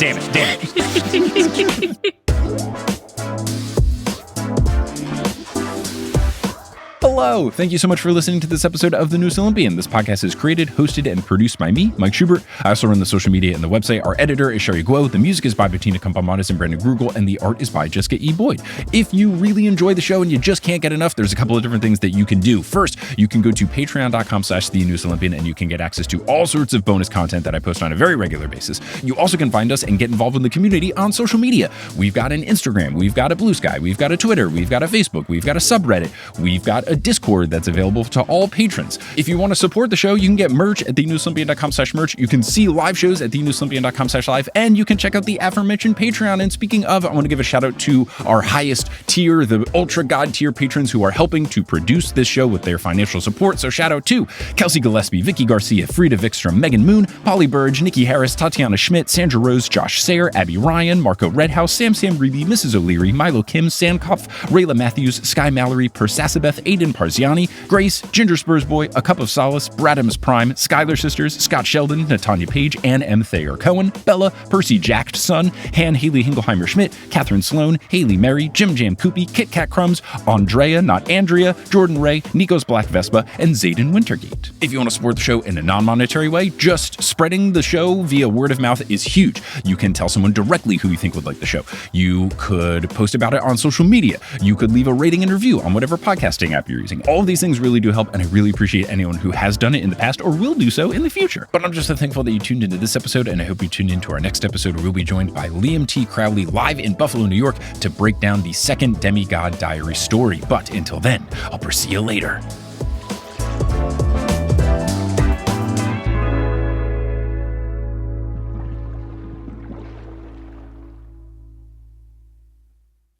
Hello. Thank you so much for listening to this episode of The Newest Olympian. This podcast is created, hosted, and produced by me, Mike Schubert. I also run the social media and the website. Our editor is Sherry Guo. The music is by Bettina Campamanis and Brandon Grugel, and the art is by Jessica E. Boyd. If you really enjoy the show and you just can't get enough, there's a couple of different things that you can do. First, you can go to patreon.com/thenewestolympian, and you can get access to all sorts of bonus content that I post on a very regular basis. You also can find us and get involved in the community on social media. We've got an Instagram, we've got a Blue Sky, we've got a Twitter, we've got a Facebook, we've got a subreddit, we've got a Discord that's available to all patrons. If you want to support the show, you can get merch at thenewsolympian.com/merch. You can see live shows at thenewsolympian.com/live, and you can check out the aforementioned Patreon. And speaking of, I want to give a shout out to our highest tier, the Ultra God tier patrons who are helping to produce this show with their financial support. So shout out to Kelsey Gillespie, Vicky Garcia, Frida Vikstrom, Megan Moon, Polly Burge, Nikki Harris, Tatiana Schmidt, Sandra Rose, Josh Sayer, Abby Ryan, Marco Redhouse, Sam Reeby, Mrs. O'Leary, Milo Kim, Sandkopf, Rayla Matthews, Sky Mallory, Persasabeth, Aiden Parziani, Grace, Ginger Spurs Boy, A Cup of Solace, Bradamus Prime, Skylar Sisters, Scott Sheldon, Natanya Page, Ann M. Thayer Cohen, Bella, Percy Jacked Son, Han Haley Hingelheimer Schmidt, Catherine Sloan, Haley Mary, Jim Jam Koopy, Kit Kat Crumbs, Andrea, not Andrea, Jordan Ray, Nico's Black Vespa, and Zayden Wintergate. If you want to support the show in a non-monetary way, just spreading the show via word of mouth is huge. You can tell someone directly who you think would like the show. You could post about it on social media. You could leave a rating and review on whatever podcasting app you're using. All of these things really do help, and I really appreciate anyone who has done it in the past or will do so in the future. But I'm just so thankful that you tuned into this episode, and I hope you tune into our next episode where we'll be joined by Liam T. Crowley live in Buffalo, New York to break down the second Demigod Diaries story. But until then, I'll see you later.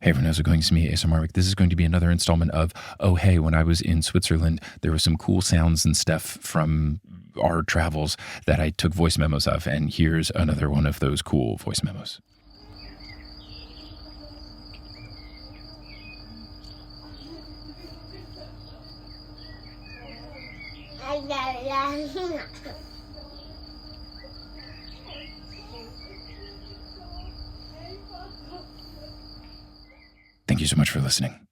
Hey everyone, how's it going? It's me, ASMR Rick. This is going to be another installment of, oh hey, when I was in Switzerland, there was some cool sounds and stuff from our travels that I took voice memos of, and here's another one of those cool voice memos. Thank you so much for listening.